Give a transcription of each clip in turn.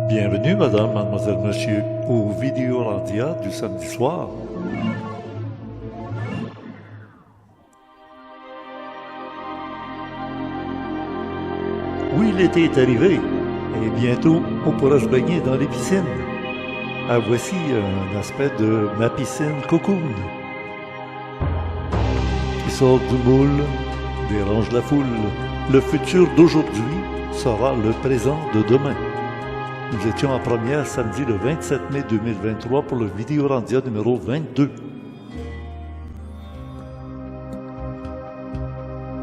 Bienvenue, madame, mademoiselle, monsieur, au Vidéorandia du samedi soir. Oui, l'été est arrivé, et bientôt, on pourra se baigner dans les piscines. Ah, voici un aspect de ma piscine Cocoon, qui sort du moule, dérange la foule. Le futur d'aujourd'hui sera le présent de demain. Nous étions en première samedi le 27 mai 2023 pour le Vidéorandia numéro 22.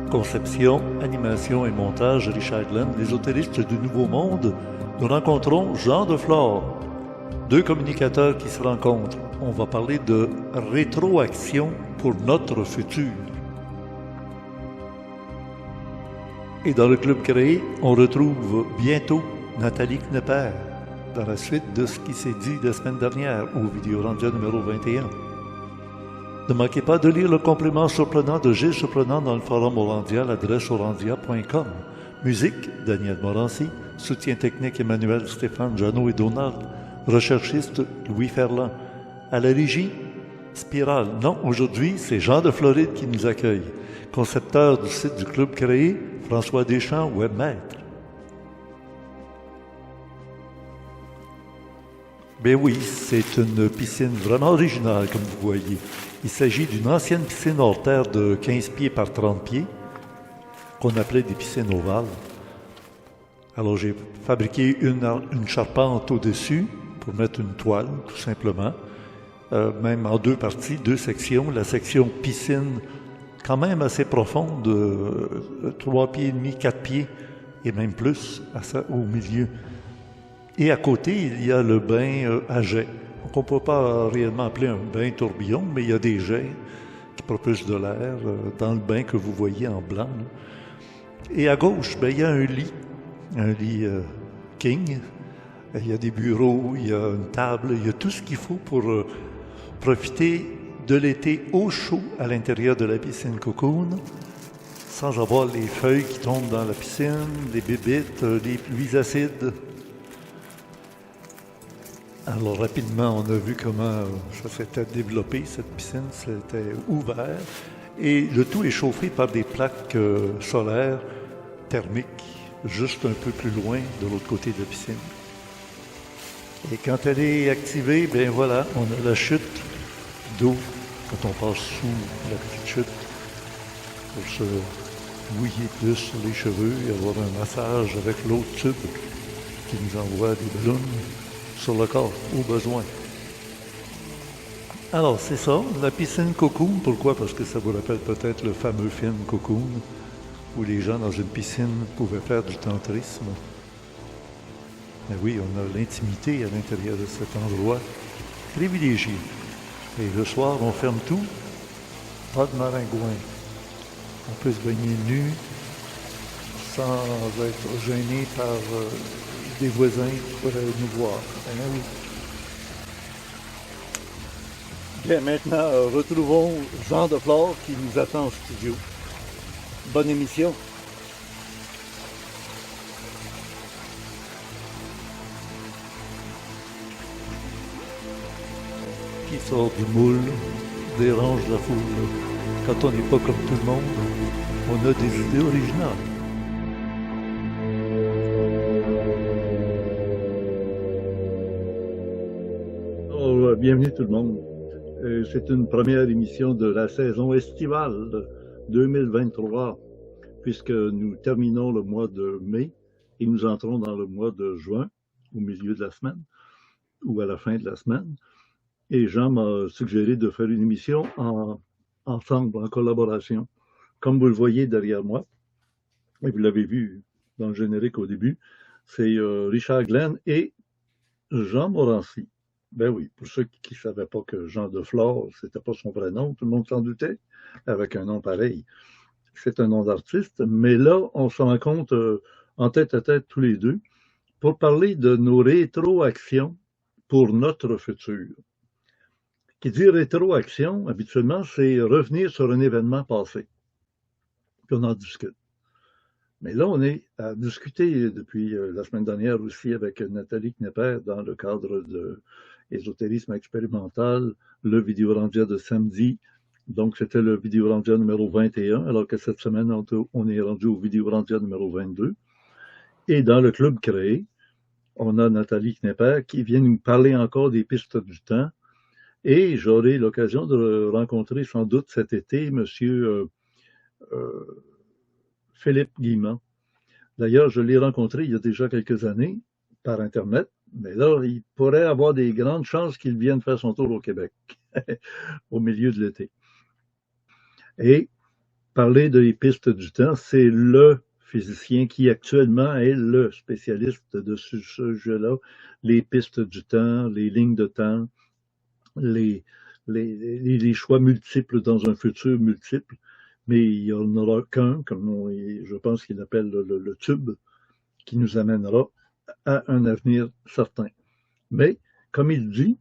Conception, animation et montage, Richard Glenn, les hôtellistes du Nouveau Monde. Nous rencontrons Jean Deflore, deux communicateurs qui se rencontrent. On va parler de rétroaction pour notre futur. Et dans le club créé, on retrouve bientôt Nathalie Knepper, dans la suite de ce qui s'est dit la semaine dernière au Vidéorandia numéro 21. Ne manquez pas de lire le complément surprenant de Gilles Surprenant dans le forum Orandia, l'adresse orandia.com. Musique, Daniel Morancy. Soutien technique, Emmanuel, Stéphane, Jeannot et Donald. Recherchiste, Louis Ferland. À la régie, Spirale. Non, aujourd'hui, c'est Jean de Floride qui nous accueille. Concepteur du site du club créé, François Deschamps, webmaître. Ben oui, c'est une piscine vraiment originale, comme vous voyez. Il s'agit d'une ancienne piscine hors terre de 15 pieds par 30 pieds, qu'on appelait des piscines ovales. Alors j'ai fabriqué une charpente au-dessus pour mettre une toile, tout simplement, même en deux parties, deux sections. La section piscine, quand même assez profonde, 3 pieds et demi, 4 pieds, et même plus au milieu. Et à côté, il y a le bain à jet. Donc on ne peut pas réellement appeler un bain tourbillon, mais il y a des jets qui propulsent de l'air dans le bain que vous voyez en blanc. Là. Et à gauche, il y a un lit king. Il y a des bureaux, il y a une table, il y a tout ce qu'il faut pour profiter de l'été au chaud à l'intérieur de la piscine Cocoon, sans avoir les feuilles qui tombent dans la piscine, les bébites, les pluies acides. Alors rapidement, on a vu comment ça s'était développé, cette piscine, c'était ouvert. Et le tout est chauffé par des plaques solaires thermiques, juste un peu plus loin de l'autre côté de la piscine. Et quand elle est activée, bien voilà, on a la chute d'eau quand on passe sous la petite chute pour se mouiller plus sur les cheveux et avoir un massage avec l'autre tube qui nous envoie des ballons sur le corps, au besoin. Alors, c'est ça, la piscine Cocoon. Pourquoi? Parce que ça vous rappelle peut-être le fameux film Cocoon, où les gens dans une piscine pouvaient faire du tantrisme. Mais oui, on a l'intimité à l'intérieur de cet endroit privilégié. Et le soir, on ferme tout, pas de maringouin. On peut se baigner nu, sans être gêné par des voisins qui pourraient nous voir. Oui. Bien, maintenant, retrouvons Jean Deflore qui nous attend en studio. Bonne émission. Qui sort du moule, dérange la foule. Quand on n'est pas comme tout le monde, on a des idées originales. Bienvenue tout le monde. C'est une première émission de la saison estivale 2023, puisque nous terminons le mois de mai et nous entrons dans le mois de juin, au milieu de la semaine, ou à la fin de la semaine. Et Jean m'a suggéré de faire une émission ensemble, en collaboration. Comme vous le voyez derrière moi, et vous l'avez vu dans le générique au début, c'est Richard Glenn et Jean Morancy. Ben oui, pour ceux qui ne savaient pas que Jean Deflore, c'était pas son vrai nom, tout le monde s'en doutait, avec un nom pareil. C'est un nom d'artiste, mais là, on se rencontre en tête à tête tous les deux pour parler de nos rétroactions pour notre futur. Qui dit rétroaction, habituellement, c'est revenir sur un événement passé. Puis on en discute. Mais là, on est à discuter depuis la semaine dernière aussi avec Nathalie Knepper dans le cadre de ésotérisme expérimental, le Vidéorandia de samedi. Donc, c'était le Vidéorandia numéro 21, alors que cette semaine, on est rendu au Vidéorandia numéro 22. Et dans le club créé, on a Nathalie Knepper qui vient nous parler encore des pistes du temps. Et j'aurai l'occasion de rencontrer sans doute cet été monsieur Philippe Guillemont. D'ailleurs, je l'ai rencontré il y a déjà quelques années par Internet, mais là, il pourrait avoir des grandes chances qu'il vienne faire son tour au Québec au milieu de l'été. Et parler des pistes du temps, c'est le physicien qui actuellement est le spécialiste de ce sujet-là, les pistes du temps, les lignes de temps, les choix multiples dans un futur multiple. Mais il n'y en aura qu'un, comme je pense qu'il appelle le tube, qui nous amènera à un avenir certain. Mais, comme il dit,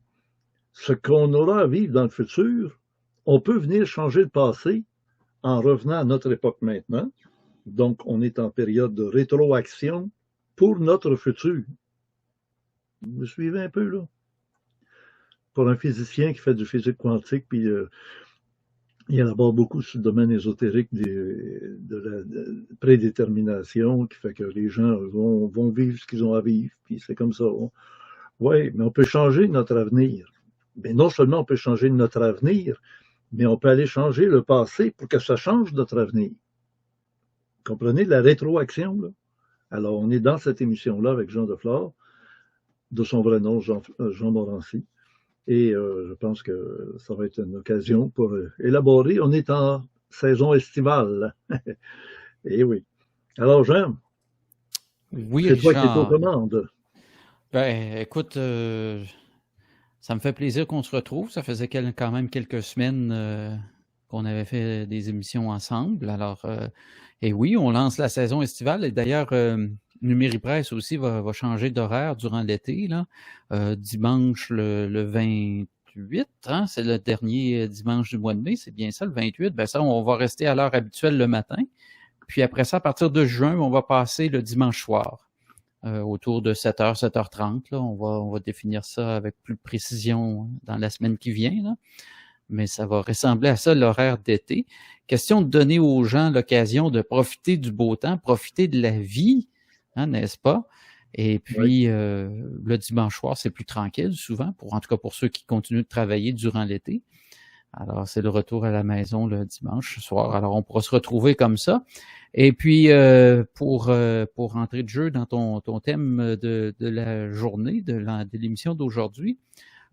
ce qu'on aura à vivre dans le futur, on peut venir changer le passé en revenant à notre époque maintenant. Donc, on est en période de rétroaction pour notre futur. Vous me suivez un peu, là? Pour un physicien qui fait du physique quantique, puis il élabore beaucoup sur le domaine ésotérique de la prédétermination, qui fait que les gens vont vivre ce qu'ils ont à vivre, puis c'est comme ça. Oui, mais on peut changer notre avenir. Mais non seulement on peut changer notre avenir, mais on peut aller changer le passé pour que ça change notre avenir. Vous comprenez la rétroaction, là? Alors, on est dans cette émission-là avec Jean Deflore, de son vrai nom, Jean Morancy. Et je pense que ça va être une occasion pour élaborer. On est en saison estivale. Et oui. Alors, Jean, oui, c'est toi qui es aux commandes. Ben, écoute, ça me fait plaisir qu'on se retrouve. Ça faisait quand même quelques semaines qu'on avait fait des émissions ensemble. Alors, et oui, on lance la saison estivale. Et d'ailleurs, Numéripresse aussi va changer d'horaire durant l'été, là. Dimanche le 28, hein, c'est le dernier dimanche du mois de mai, c'est bien ça, le 28. Ben ça, on va rester à l'heure habituelle le matin. Puis après ça, à partir de juin, on va passer le dimanche soir, autour de 7h, 7h30. Là. On va définir ça avec plus de précision dans la semaine qui vient, là. Mais ça va ressembler à ça, l'horaire d'été. Question de donner aux gens l'occasion de profiter du beau temps, profiter de la vie, hein, n'est-ce pas? Et puis, le dimanche soir, c'est plus tranquille souvent, en tout cas pour ceux qui continuent de travailler durant l'été. Alors, c'est le retour à la maison le dimanche soir. Alors, on pourra se retrouver comme ça. Et puis, pour entrer de jeu dans ton thème de la journée, de l'émission d'aujourd'hui,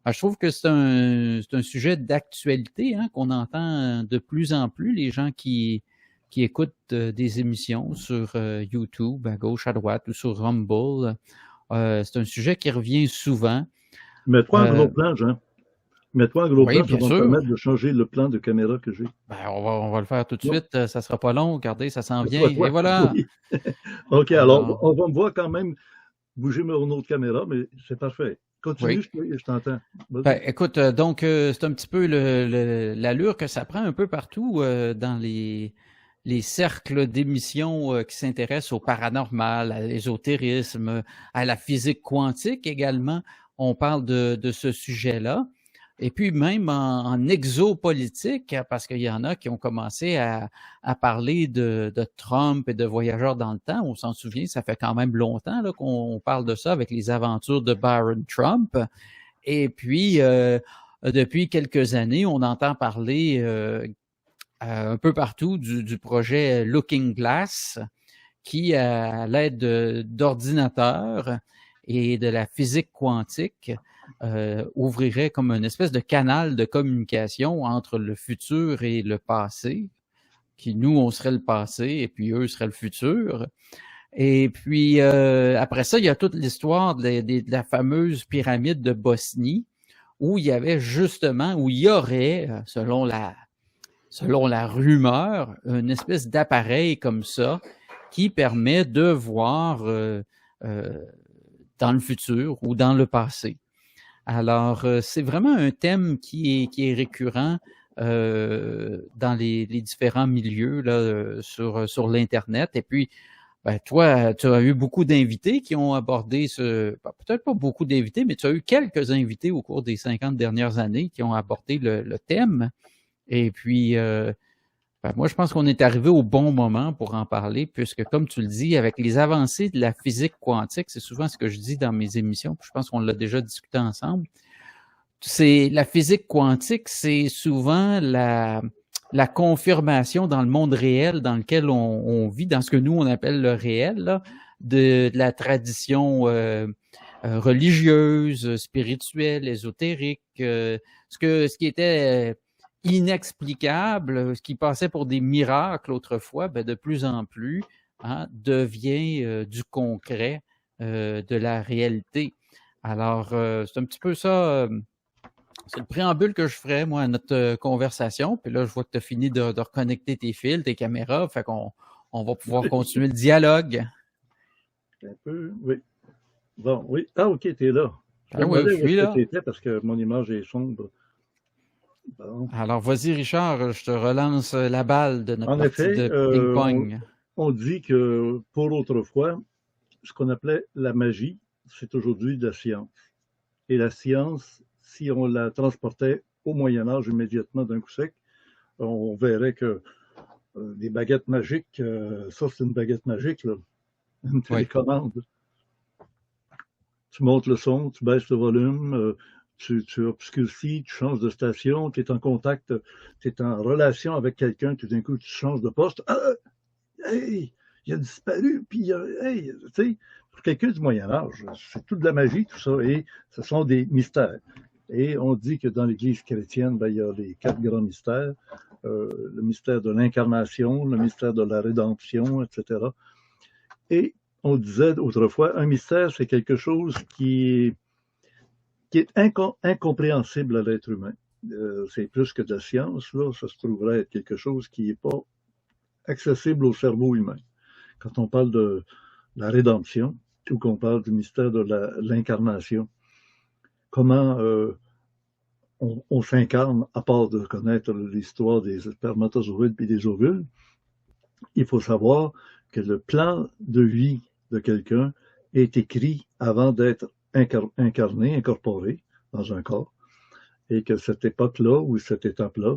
je trouve que c'est un sujet d'actualité, hein, qu'on entend de plus en plus, les gens qui écoutent des émissions sur YouTube, à gauche, à droite, ou sur Rumble. C'est un sujet qui revient souvent. Mets-toi un gros plan, Jean. Mets-toi un gros plan, ça va me permettre de changer le plan de caméra que j'ai. Ben, on va le faire tout de suite, ça sera pas long, regardez, ça s'en vient, et voilà! Oui. OK, alors, on va me voir quand même bouger mon autre caméra, mais c'est parfait. Continue, oui. Je t'entends. Ben, écoute, donc, c'est un petit peu l'allure que ça prend un peu partout dans les cercles d'émissions qui s'intéressent au paranormal, à l'ésotérisme, à la physique quantique également. On parle de ce sujet-là. Et puis même en exopolitique, parce qu'il y en a qui ont commencé à parler de Trump et de voyageurs dans le temps. On s'en souvient, ça fait quand même longtemps là, qu'on parle de ça avec les aventures de Byron Trump. Et puis, depuis quelques années, on entend parler un peu partout du projet Looking Glass, qui, à l'aide d'ordinateurs et de la physique quantique, ouvrirait comme une espèce de canal de communication entre le futur et le passé, qui nous, on serait le passé, et puis eux seraient le futur. Et puis, après ça, il y a toute l'histoire de la fameuse pyramide de Bosnie, où il y avait justement, où il y aurait, selon la rumeur, une espèce d'appareil comme ça qui permet de voir dans le futur ou dans le passé. Alors, c'est vraiment un thème qui est récurrent dans les différents milieux là, sur l'Internet. Et puis, Ben, toi, tu as eu beaucoup d'invités qui ont abordé peut-être pas beaucoup d'invités, mais tu as eu quelques invités au cours des 50 dernières années qui ont abordé le thème. Et puis, ben, moi, je pense qu'on est arrivé au bon moment pour en parler, puisque, comme tu le dis, avec les avancées de la physique quantique, c'est souvent ce que je dis dans mes émissions, puis je pense qu'on l'a déjà discuté ensemble. C'est la physique quantique, c'est souvent la confirmation dans le monde réel dans lequel on vit, dans ce que nous, on appelle le réel, là, de la tradition religieuse, spirituelle, ésotérique, ce qui était inexplicable, ce qui passait pour des miracles autrefois, ben, de plus en plus devient du concret, de la réalité. Alors, c'est un petit peu ça... c'est le préambule que je ferais, moi, à notre conversation. Puis là, je vois que tu as fini de reconnecter tes fils, tes caméras. Fait qu'on va pouvoir continuer le dialogue. Un peu, oui. Bon, oui. Ah, OK, t'es là. Ah oui, je suis là. Parce que mon image est sombre. Bon. Alors, vas-y, Richard, je te relance la balle de notre partie de ping-pong. On dit que pour autrefois, ce qu'on appelait la magie, c'est aujourd'hui de la science. Et la science, si on la transportait au Moyen-Âge immédiatement d'un coup sec, on verrait que des baguettes magiques, ça c'est une baguette magique, là. Une télécommande. Oui. Tu montes le son, tu baisses le volume, tu obscurcis, tu changes de station, tu es en contact, tu es en relation avec quelqu'un, tout d'un coup tu changes de poste. Ah, hey, il a disparu, puis hey, tu sais, pour quelqu'un du Moyen-Âge, c'est toute de la magie, tout ça, et ce sont des mystères. Et on dit que dans l'Église chrétienne, ben, il y a les 4 grands mystères, le mystère de l'incarnation, le mystère de la rédemption, etc. Et on disait autrefois, un mystère, c'est quelque chose qui est incompréhensible à l'être humain. C'est plus que de la science, là, ça se trouverait être quelque chose qui n'est pas accessible au cerveau humain. Quand on parle de la rédemption, ou qu'on parle du mystère de l'incarnation, comment on s'incarne, à part de connaître l'histoire des spermatozoïdes et des ovules, il faut savoir que le plan de vie de quelqu'un est écrit avant d'être incarné, incorporé dans un corps, et que cette époque-là, ou cette étape-là,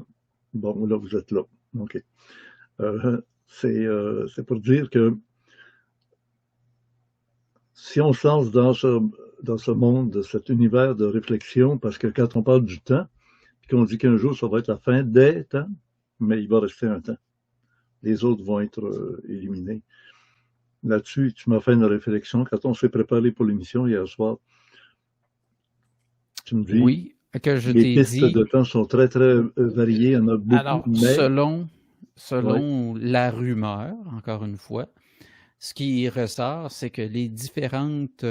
bon, là, vous êtes là. OK. C'est pour dire que si on se lance dans ce monde, de cet univers de réflexion, parce que quand on parle du temps, puis qu'on dit qu'un jour, ça va être la fin des temps, mais il va rester un temps. Les autres vont être éliminés. Là-dessus, tu m'as fait une réflexion. Quand on s'est préparé pour l'émission hier soir, tu me dis, oui, que je les pistes de temps sont très, très variées. Il y en a beaucoup. Alors, selon la rumeur, encore une fois, ce qui ressort, c'est que les différentes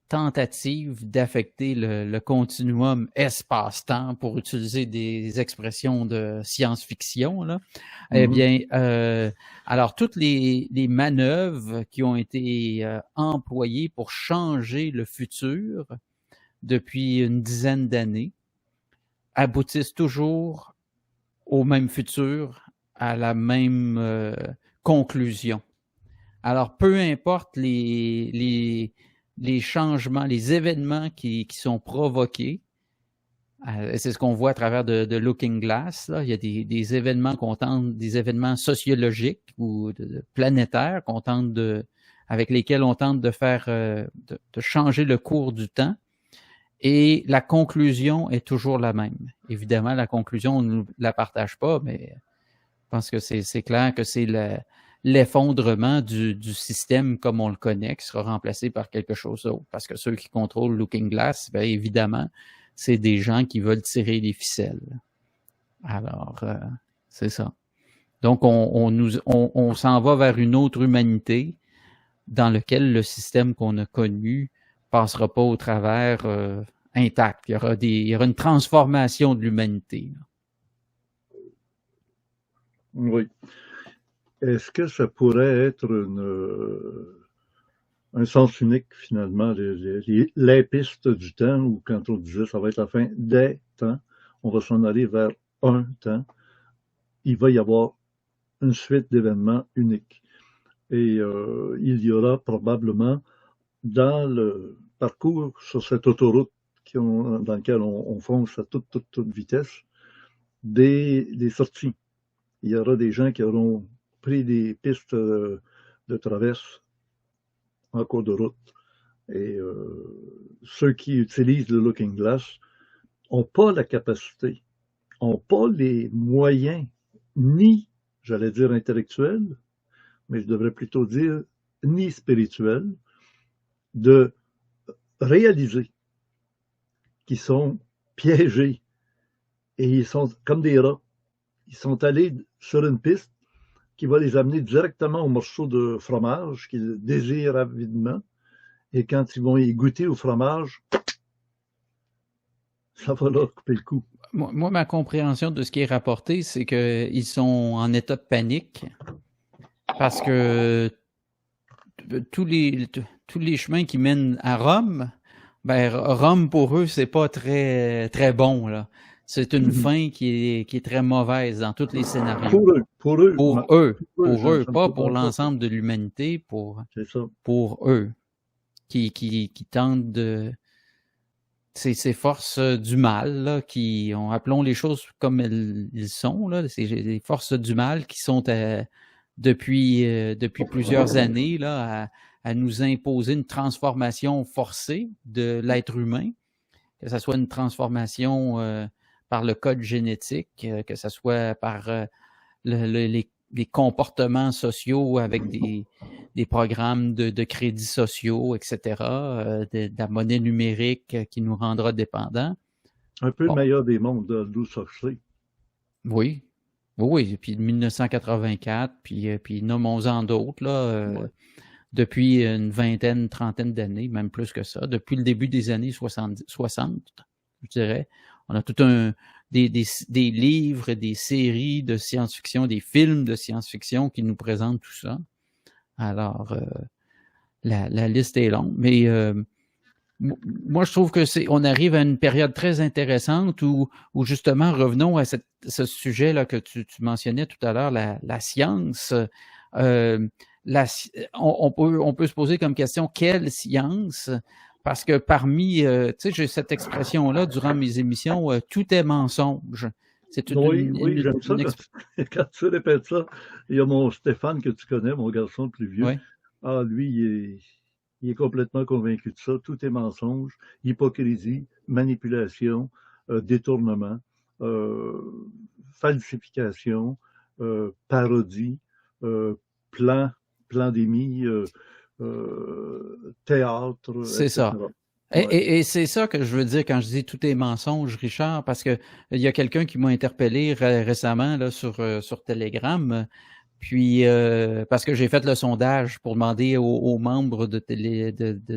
tentatives d'affecter le continuum espace-temps, pour utiliser des expressions de science-fiction, là, eh bien, alors toutes les manœuvres qui ont été employées pour changer le futur depuis une dizaine d'années aboutissent toujours au même futur, à la même conclusion. Alors, peu importe les changements, les événements qui sont provoqués, c'est ce qu'on voit à travers de Looking Glass, là. Il y a des événements des événements sociologiques ou planétaires avec lesquels on tente de faire, de changer le cours du temps. Et la conclusion est toujours la même. Évidemment, la conclusion, on ne la partage pas, mais je pense que c'est clair que c'est l'effondrement du système comme on le connaît, qui sera remplacé par quelque chose d'autre. Parce que ceux qui contrôlent Looking Glass, bien évidemment, c'est des gens qui veulent tirer les ficelles. Alors, c'est ça. Donc, on s'en va vers une autre humanité dans laquelle le système qu'on a connu passera pas au travers intact. Il y aura une transformation de l'humanité. Oui. Est-ce que ça pourrait être un sens unique, finalement, les pistes du temps, où quand on disait ça va être la fin des temps, on va s'en aller vers un temps, il va y avoir une suite d'événements uniques. Et il y aura probablement dans le parcours sur cette autoroute dans laquelle on fonce à toute vitesse, des sorties. Il y aura des gens qui auront pris des pistes de traverse en cours de route. Et ceux qui utilisent le Looking Glass n'ont pas la capacité, n'ont pas les moyens, ni, j'allais dire intellectuels, mais je devrais plutôt dire ni spirituels, de réaliser qu'ils sont piégés et ils sont comme des rats. Ils sont allés sur une piste qui va les amener directement au morceau de fromage qu'ils désirent avidement. Et quand ils vont y goûter au fromage, ça va leur couper le cou. Moi, ma compréhension de ce qui est rapporté, c'est qu'ils sont en état de panique parce que tous les chemins qui mènent à Rome, ben Rome pour eux, c'est pas très très bon là. C'est une fin qui est très mauvaise dans tous les scénarios. Pour eux, pas pour l'ensemble de l'humanité, pour eux qui tentent de ces forces du mal là, qui ont, appelons les choses comme elles sont là, c'est les forces du mal qui sont depuis plusieurs années là à nous imposer une transformation forcée de l'être humain, que ce soit une transformation par le code génétique, que ce soit par les comportements sociaux avec des programmes de crédits sociaux, etc., de la monnaie numérique qui nous rendra dépendants. Un peu le meilleur des mondes de Aldous Huxley. Oui. Oui, puis 1984, puis nommons-en d'autres, là, depuis une vingtaine, trentaine d'années, même plus que ça, depuis le début des années 60, je dirais. On a tout des livres, des séries de science-fiction, des films de science-fiction qui nous présentent tout ça. Alors, la liste est longue, mais moi, je trouve que on arrive à une période très intéressante où justement, revenons à ce sujet-là que tu mentionnais tout à l'heure, la science. On peut se poser comme question, quelle science? Parce que parmi, tu sais, j'ai cette expression-là durant mes émissions, tout est mensonge. C'est oui, j'aime ça. Quand tu répètes ça, il y a mon Stéphane que tu connais, mon garçon le plus vieux. Oui. Ah, lui, il est complètement convaincu de ça. Tout est mensonge, hypocrisie, manipulation, détournement, falsification, parodie, pandémie, théâtre, c'est etc. Ça. Et c'est ça que je veux dire quand je dis tout est mensonge, Richard, parce que il y a quelqu'un qui m'a interpellé récemment là sur Telegram, puis parce que j'ai fait le sondage pour demander aux membres de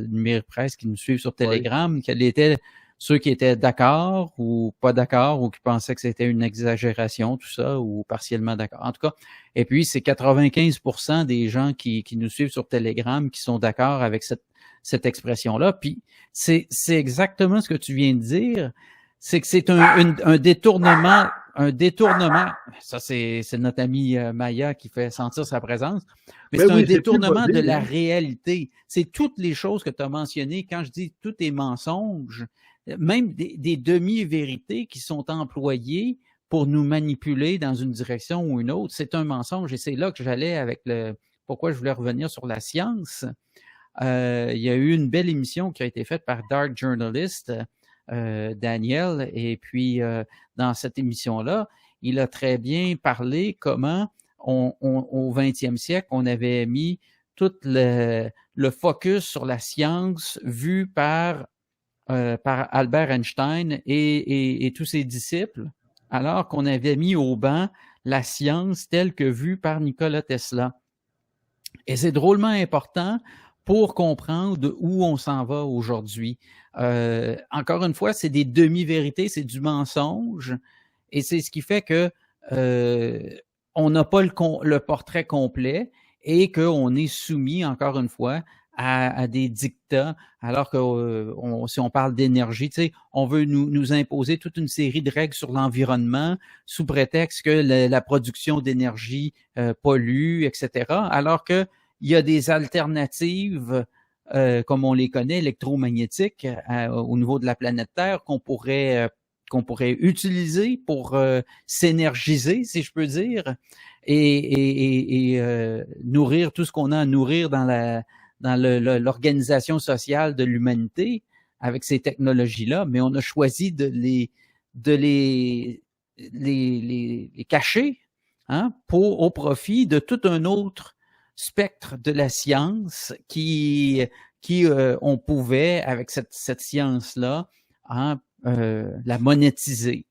Numérique Presse qui nous suivent sur Telegram quels étaient ceux qui étaient d'accord ou pas d'accord ou qui pensaient que c'était une exagération, tout ça, ou partiellement d'accord. En tout cas, et puis c'est 95% des gens qui nous suivent sur Telegram qui sont d'accord avec cette expression-là. Puis c'est exactement ce que tu viens de dire, c'est que c'est un détournement. Ça, c'est notre ami Maya qui fait sentir sa présence. Mais c'est un détournement de la réalité. C'est toutes les choses que tu as mentionnées. Quand je dis tout est mensonge, même des demi-vérités qui sont employées pour nous manipuler dans une direction ou une autre, c'est un mensonge. Et c'est là que j'allais avec pourquoi je voulais revenir sur la science. Il y a eu une belle émission qui a été faite par Dark Journalist, Daniel, et puis dans cette émission-là, il a très bien parlé comment au 20e siècle, on avait mis tout le focus sur la science vue par Albert Einstein et tous ses disciples, alors qu'on avait mis au banc la science telle que vue par Nikola Tesla. Et c'est drôlement important pour comprendre où on s'en va aujourd'hui. Encore une fois, c'est des demi-vérités, c'est du mensonge, et c'est ce qui fait que on n'a pas le portrait complet et qu'on est soumis, encore une fois, à des dictats, alors que si on parle d'énergie, tu sais, on veut nous imposer toute une série de règles sur l'environnement sous prétexte que la production d'énergie pollue, etc., alors que il y a des alternatives, comme on les connaît, électromagnétiques, au niveau de la planète Terre, qu'on pourrait utiliser pour s'énergiser, si je peux dire, et nourrir tout ce qu'on a à nourrir dans l'organisation sociale de l'humanité avec ces technologies-là, mais on a choisi de les cacher, hein, au profit de tout un autre spectre de la science qui on pouvait, avec cette science-là, hein, la monétiser.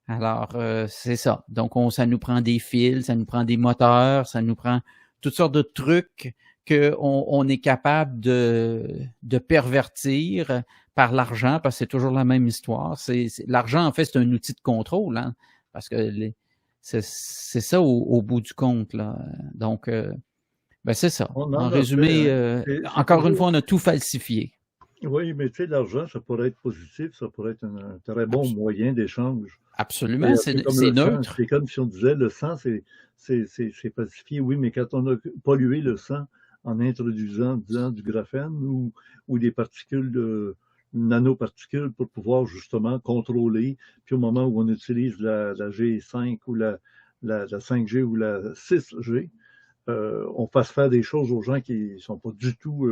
Alors, c'est ça. Donc, ça nous prend des fils, ça nous prend des moteurs, ça nous prend toutes sortes de trucs qu'on est capable de pervertir par l'argent, parce que c'est toujours la même histoire. L'argent, en fait, c'est un outil de contrôle, hein, parce que c'est ça au bout du compte, là. Donc, c'est ça. En résumé, encore une fois, on a tout falsifié. Oui, mais tu sais, l'argent, ça pourrait être positif, ça pourrait être un très bon moyen d'échange. Absolument, c'est neutre. C'est comme si on disait, le sang, c'est falsifié, oui, mais quand on a pollué le sang en introduisant du graphène ou des particules nanoparticules pour pouvoir justement contrôler, puis au moment où on utilise la G5 ou la 5G ou la 6G, on fasse faire des choses aux gens qui sont pas du tout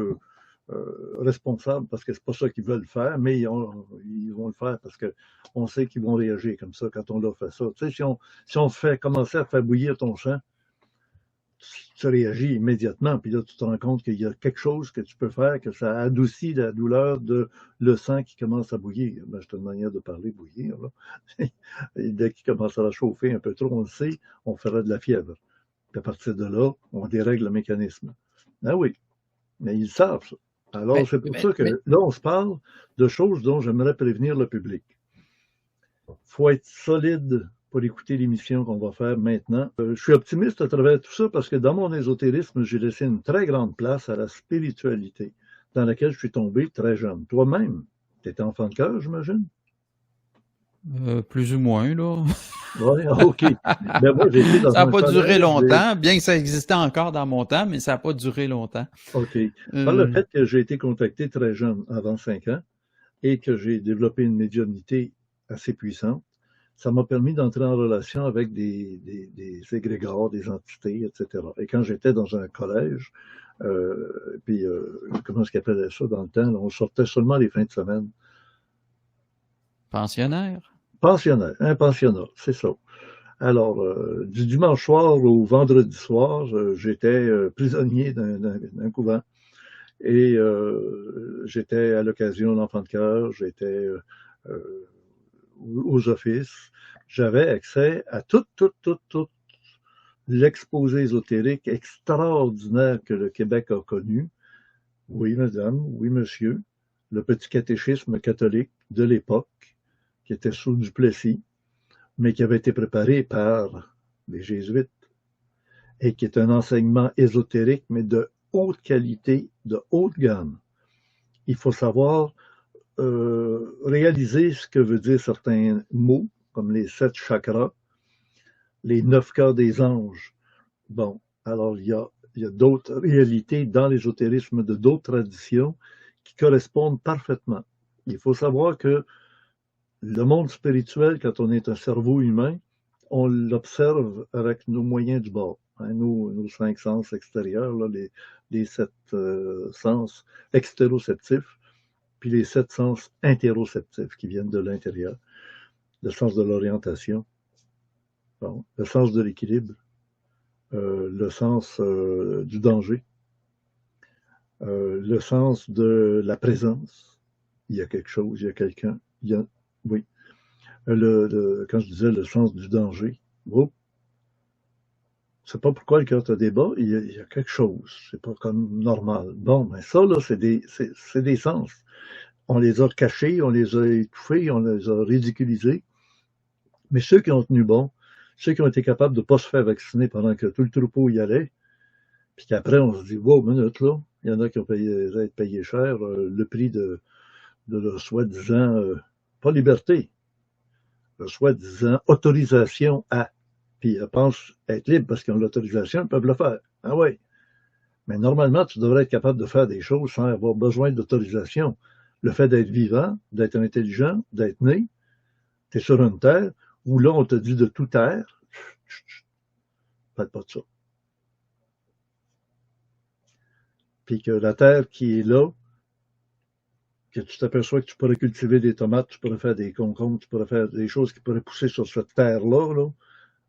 responsables parce que c'est pas ça qu'ils veulent faire, mais ils vont le faire parce que on sait qu'ils vont réagir comme ça quand on leur fait ça. Tu sais, si on fait commencer à faire bouillir ton sang, tu réagis immédiatement, puis là tu te rends compte qu'il y a quelque chose que tu peux faire, que ça adoucit la douleur de le sang qui commence à bouillir. Ben, c'est une manière de parler, bouillir, là. Et dès qu'il commence à chauffer un peu trop, on le sait, on ferait de la fièvre. Puis à partir de là, on dérègle le mécanisme. Ah oui, mais ils savent ça. Alors, c'est pour ça que là, on se parle de choses dont j'aimerais prévenir le public. Il faut être solide pour écouter l'émission qu'on va faire maintenant. Je suis optimiste à travers tout ça parce que dans mon ésotérisme, j'ai laissé une très grande place à la spiritualité, dans laquelle je suis tombé très jeune. Toi-même, tu étais enfant de cœur, j'imagine? Plus ou moins, là. Oui, OK. Ben moi, j'étais dans ça n'a pas duré longtemps, bien que ça existait encore dans mon temps, mais ça n'a pas duré longtemps. OK. Par le fait que j'ai été contacté très jeune, avant 5 ans, et que j'ai développé une médiumnité assez puissante, ça m'a permis d'entrer en relation avec des égrégores, des entités, etc. Et quand j'étais dans un collège, comment est-ce qu'ils appelaient ça dans le temps? Là, on sortait seulement les fins de semaine. Pensionnaire? Pensionnaire, un pensionnat, c'est ça. Alors, du dimanche soir au vendredi soir, j'étais prisonnier d'un couvent. Et j'étais à l'occasion d'enfant de cœur, j'étais aux offices. J'avais accès à tout l'exposé ésotérique extraordinaire que le Québec a connu. Oui, madame, oui, monsieur. Le petit catéchisme catholique de l'époque, qui était sous Duplessis, mais qui avait été préparé par les jésuites, et qui est un enseignement ésotérique, mais de haute qualité, de haute gamme. Il faut savoir réaliser ce que veut dire certains mots, comme les 7 chakras, les 9 cœurs des anges. Bon, alors il y a d'autres réalités dans l'ésotérisme de d'autres traditions qui correspondent parfaitement. Il faut savoir que le monde spirituel, quand on est un cerveau humain, on l'observe avec nos moyens du bord. Hein, nos 5 sens extérieurs, là, les 7 sens extéroceptifs, puis les 7 sens interoceptifs qui viennent de l'intérieur. Le sens de l'orientation, bon, le sens de l'équilibre, le sens du danger, le sens de la présence. Il y a quelque chose, il y a quelqu'un, oui. Quand je disais le sens du danger, oh, c'est pas pourquoi le cœur te débat, il y a quelque chose, c'est pas comme normal. Bon, mais ça, là, c'est des sens. On les a cachés, on les a étouffés, on les a ridiculisés. Mais ceux qui ont tenu bon, ceux qui ont été capables de ne pas se faire vacciner pendant que tout le troupeau y allait, puis qu'après, on se dit, wow, minute, là, il y en a qui ont payé cher le prix de leur soi-disant, pas liberté, leur soi-disant autorisation à. Puis ils pensent être libres parce qu'ils ont l'autorisation, ils peuvent le faire. Ah oui. Mais normalement, tu devrais être capable de faire des choses sans avoir besoin d'autorisation. Le fait d'être vivant, d'être intelligent, d'être né, tu es sur une terre où là, on te dit de tout taire. Faites pas de ça. Puis que la terre qui est là, que tu t'aperçois que tu pourrais cultiver des tomates, tu pourrais faire des concombres, tu pourrais faire des choses qui pourraient pousser sur cette terre-là, là.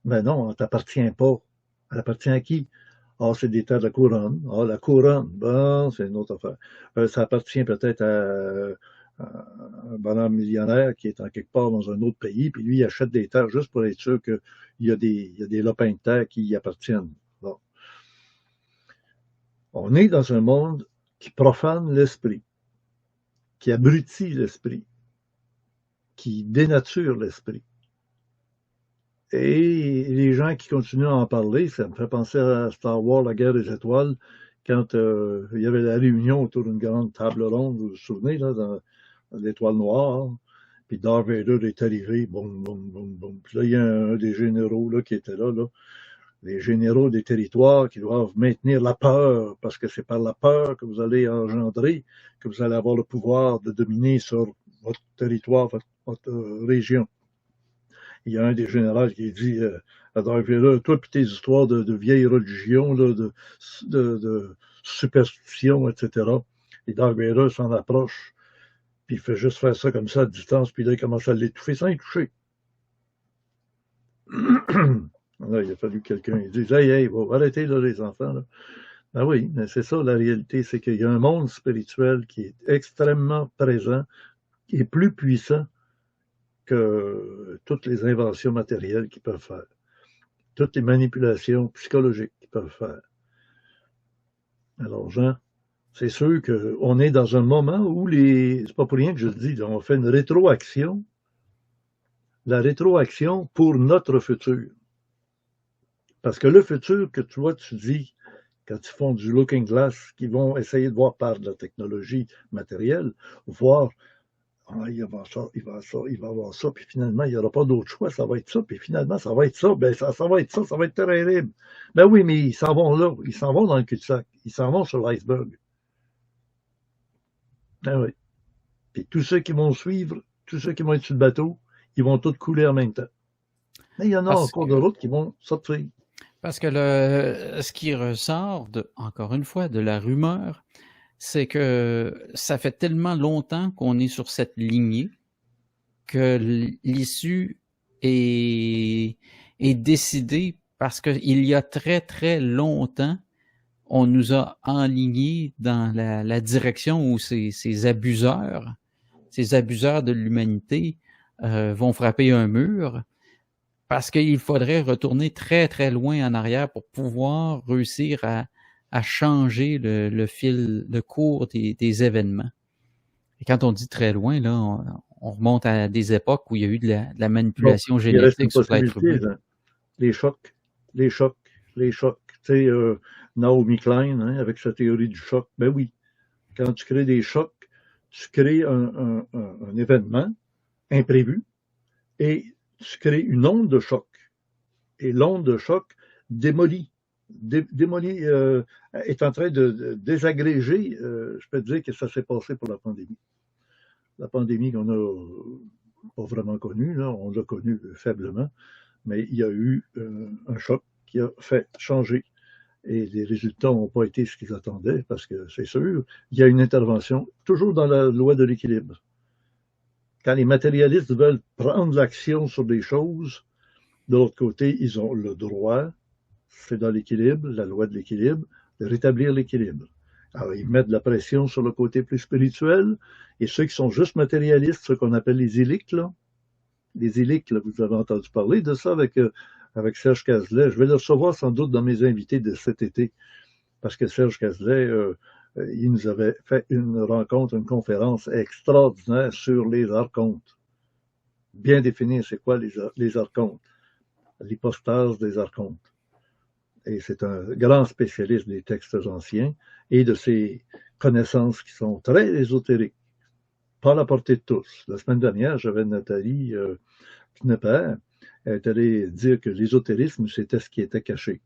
Mais non, elle t'appartient pas. Elle appartient à qui? Ah, c'est des terres de la couronne. Ah, la couronne, bon, c'est une autre affaire. Ça appartient peut-être à un bonhomme millionnaire qui est en quelque part dans un autre pays, puis lui, il achète des terres juste pour être sûr qu'il y a des lopins de terre qui y appartiennent. Bon. On est dans un monde qui profane l'esprit, qui abrutit l'esprit, qui dénature l'esprit. Et les gens qui continuent à en parler, ça me fait penser à Star Wars, la guerre des étoiles, quand il y avait la réunion autour d'une grande table ronde, vous vous souvenez, là, dans l'étoile noire, puis Darth Vader est arrivé, boum, boum, boum, boum. Puis là, il y a un des généraux là, qui était là, les généraux des territoires qui doivent maintenir la peur, parce que c'est par la peur que vous allez engendrer, que vous allez avoir le pouvoir de dominer sur votre territoire, votre région. Il y a un des généraux qui dit à Darth Vader, toi pis tes histoires de vieilles religions, là, de superstitions, etc. Et Darth Vader s'en approche, puis il fait juste faire ça comme ça à distance, puis là, il commence à l'étouffer sans y toucher. Là, il a fallu que quelqu'un dise, hey, arrêtez là, les enfants. Là. Ben oui, mais c'est ça la réalité, c'est qu'il y a un monde spirituel qui est extrêmement présent, qui est plus puissant que toutes les inventions matérielles qu'ils peuvent faire, toutes les manipulations psychologiques qu'ils peuvent faire. Alors, Jean, c'est sûr qu'on est dans un moment où c'est pas pour rien que je le dis, on fait une rétroaction, la rétroaction pour notre futur. Parce que le futur que toi, tu dis, quand ils font du looking glass, qu'ils vont essayer de voir par de la technologie matérielle, voir il va avoir ça, il va avoir ça, puis finalement, il n'y aura pas d'autre choix, ça va être ça, puis finalement, ça va être ça, ben ça va être ça, ça va être terrible. Ben oui, mais ils s'en vont là, ils s'en vont dans le cul-de-sac, ils s'en vont sur l'iceberg. Ben oui. Puis tous ceux qui vont suivre, tous ceux qui vont être sur le bateau, ils vont tous couler en même temps. Mais il y en a encore de route qui vont sortir. Parce que ce qui ressort, encore une fois, de la rumeur, c'est que ça fait tellement longtemps qu'on est sur cette lignée que l'issue est décidée parce qu'il y a très, très longtemps, on nous a enlignés dans la direction où ces abuseurs de l'humanité vont frapper un mur. Parce qu'il faudrait retourner très, très loin en arrière pour pouvoir réussir à changer le fil, le cours des événements. Et quand on dit très loin, là, on remonte à des époques où il y a eu de la manipulation génétique sur l'être humain. Les chocs. Tu sais, Naomi Klein, hein, avec sa théorie du choc, ben oui. Quand tu crées des chocs, tu crées un événement imprévu et tu crées une onde de choc. Et l'onde de choc démolit est en train de désagréger. Je peux te dire que ça s'est passé pour la pandémie. La pandémie qu'on n'a pas vraiment connue, là, on l'a connue faiblement, mais il y a eu un choc qui a fait changer. Et les résultats n'ont pas été ce qu'ils attendaient, parce que c'est sûr, il y a une intervention, toujours dans la loi de l'équilibre. Quand les matérialistes veulent prendre l'action sur des choses, de l'autre côté, ils ont le droit, c'est dans l'équilibre, la loi de l'équilibre, de rétablir l'équilibre. Alors, ils mettent de la pression sur le côté plus spirituel, et ceux qui sont juste matérialistes, ceux qu'on appelle les élites, là, les élites, là, vous avez entendu parler de ça avec Serge Cazelet. Je vais le recevoir sans doute dans mes invités de cet été, parce que Serge Cazelet, il nous avait fait une rencontre, une conférence extraordinaire sur les archontes. Bien définir c'est quoi les archontes, l'hypostase des archontes. Et c'est un grand spécialiste des textes anciens et de ces connaissances qui sont très ésotériques, pas à la portée de tous. La semaine dernière, j'avais Nathalie Knepper, elle est allée dire que l'ésotérisme, c'était ce qui était caché.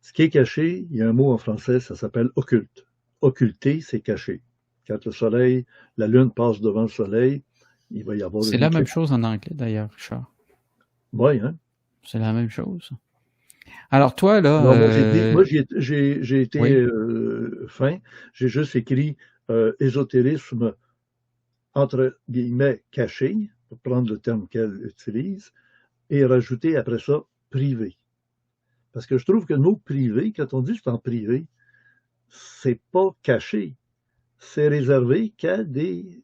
Ce qui est caché, il y a un mot en français, ça s'appelle occulte. Occulter, c'est caché. Quand le soleil, la lune passe devant le soleil, il va y avoir C'est une la même éclipse. chose en anglais, d'ailleurs, Richard. Oui, hein? C'est la même chose. Alors, toi, là, Alors, moi, j'ai été oui, fin. J'ai juste écrit ésotérisme, entre guillemets, caché, pour prendre le terme qu'elle utilise, et rajouter après ça, privé. Parce que je trouve que le mot privé, quand on dit c'est en privé, c'est pas caché. C'est réservé qu'à des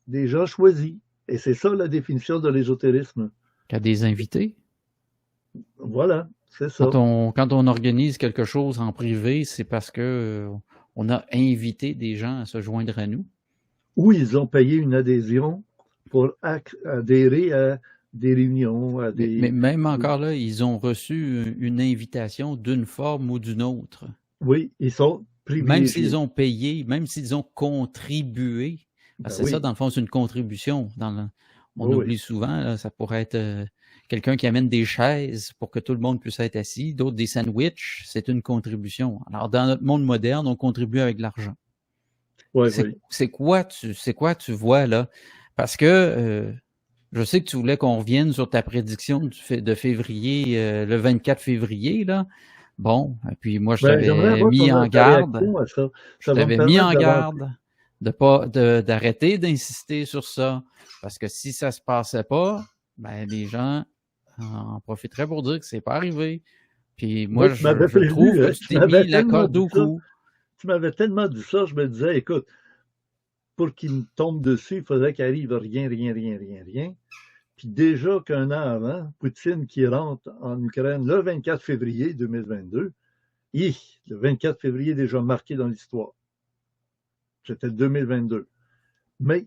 gens choisis. Et c'est ça la définition de l'ésotérisme. qu'il y a des invités. Voilà, c'est ça. Quand on organise quelque chose en privé, c'est parce que on a invité des gens à se joindre à nous. Ou ils ont payé une adhésion pour adhérer à des réunions, à Mais des... même encore là, ils ont reçu une invitation d'une forme ou d'une autre. Oui, ils sont Même privilégiés. s'ils ont payé, même s'ils ont contribué. Parce que Ben c'est ça, oui, dans le fond, c'est une contribution. On oui, oublie oui. souvent, là, ça pourrait être quelqu'un qui amène des chaises pour que tout le monde puisse être assis, d'autres des sandwichs, c'est une contribution. Alors, dans notre monde moderne, on contribue avec de l'argent. Oui, oui. C'est quoi tu vois là? Parce que je sais que tu voulais qu'on revienne sur ta prédiction de février, le 24 février, là. Bon, et puis moi, je Ben, j'aimerais t'avais avoir mis en ta garde. réaction à ça. Je Ça va me t'avais mis permettre en d'avancer. garde d'arrêter d'insister sur ça. Parce que si ça se passait pas, ben les gens en profiteraient pour dire que c'est pas arrivé. Puis Moi, moi, tu m'avais je trouve prévenu, que hein? tu Tu t'es mis m'avais la tellement corde dit au ça. cou. Tu m'avais tellement dit ça, je me disais, écoute, pour qu'il me tombe dessus, il faudrait qu'il arrive rien, rien, rien, rien, rien. Puis déjà qu'un an avant, Poutine qui rentre en Ukraine le 24 février 2022, le 24 février déjà marqué dans l'histoire. C'était 2022. Mais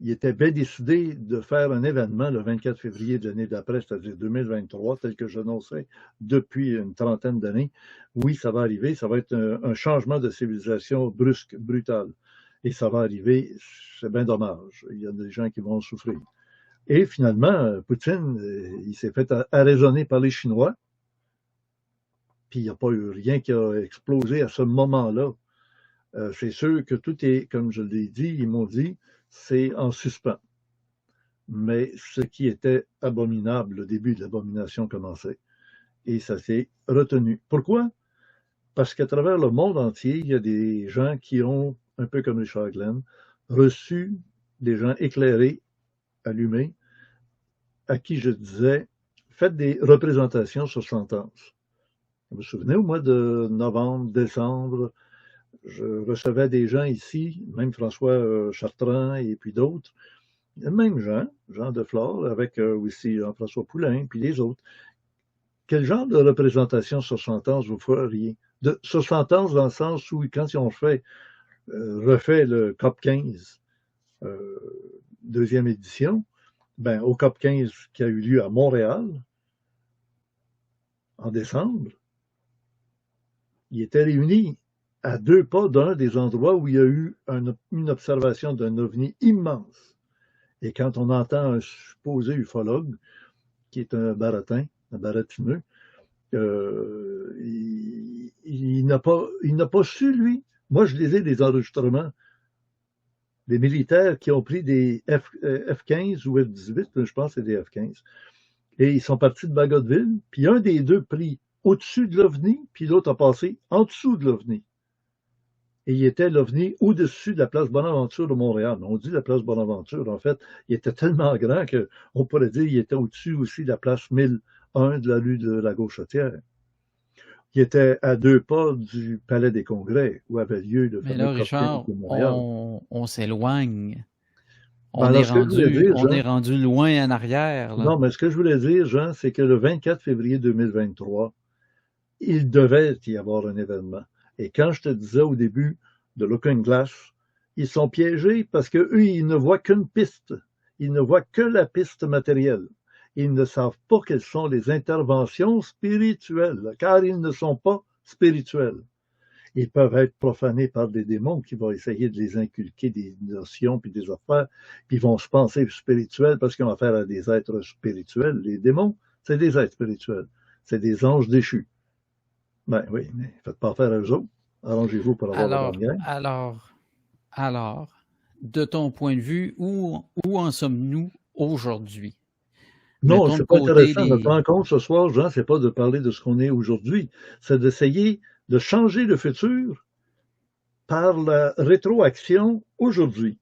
il était bien décidé de faire un événement le 24 février de l'année d'après, c'est-à-dire 2023, tel que j'annonçais depuis une trentaine d'années. Oui, ça va arriver, ça va être un changement de civilisation brusque, brutal. Et ça va arriver, c'est bien dommage. Il y a des gens qui vont souffrir. Et finalement, Poutine, il s'est fait arraisonner par les Chinois, puis il n'y a pas eu rien qui a explosé à ce moment-là. C'est sûr que tout est, comme je l'ai dit, ils m'ont dit, c'est en suspens. Mais ce qui était abominable, le début de l'abomination commençait. Et ça s'est retenu. Pourquoi? Parce qu'à travers le monde entier, il y a des gens qui ont, un peu comme Richard Glenn, reçu des gens éclairés, allumés, à qui je disais, faites des représentations sur sentence. Vous vous souvenez, au mois de novembre, décembre, je recevais des gens ici, même François Chartrand et puis d'autres, même Jean Deflore, avec aussi Jean-François Poulain, puis les autres. Quel genre de représentation sur sentence vous feriez? Sur sentence dans le sens où, quand ils ont refait le COP 15, deuxième édition, ben, au COP 15 qui a eu lieu à Montréal, en décembre, ils étaient réunis à 2 pas d'un des endroits où il y a eu une observation d'un ovni immense. Et quand on entend un supposé ufologue, qui est un baratineux, il n'a pas su, lui. Moi, je lisais des enregistrements des militaires qui ont pris des F-15 ou F-18, je pense que c'est des F-15, et ils sont partis de Bagotville, puis un des deux pris au-dessus de l'OVNI, puis l'autre a passé en dessous de l'OVNI. Et il était l'OVNI au-dessus de la place Bonaventure de Montréal. On dit la place Bonaventure, en fait, il était tellement grand qu'on pourrait dire qu'il était au-dessus aussi de la place 1001 de la rue de la Gauchetière. Il était à 2 pas du Palais des Congrès, où avait lieu le Mais fameux là, COP 15 Richard, de Montréal. on s'éloigne. Ben alors, ce que je voulais dire, On est rendu loin en arrière, là. non, mais ce que je voulais dire, Jean, c'est que le 24 février 2023, il devait y avoir un événement. Et quand je te disais au début de Looking Glass, ils sont piégés parce qu'eux, ils ne voient qu'une piste. Ils ne voient que la piste matérielle. Ils ne savent pas quelles sont les interventions spirituelles, car ils ne sont pas spirituels. Ils peuvent être profanés par des démons qui vont essayer de les inculquer des notions puis des affaires, puis ils vont se penser spirituels parce qu'ils ont affaire à des êtres spirituels. Les démons, c'est des êtres spirituels. C'est des anges déchus. Ben oui, mais faites pas affaire à eux autres. Arrangez-vous pour avoir la bonne guerre. Alors, de ton point de vue, où en sommes-nous aujourd'hui? Non, Mettons de c'est pas côté intéressant. les... Notre rencontre ce soir, Jean, c'est pas de parler de ce qu'on est aujourd'hui. C'est d'essayer de changer le futur par la rétroaction aujourd'hui.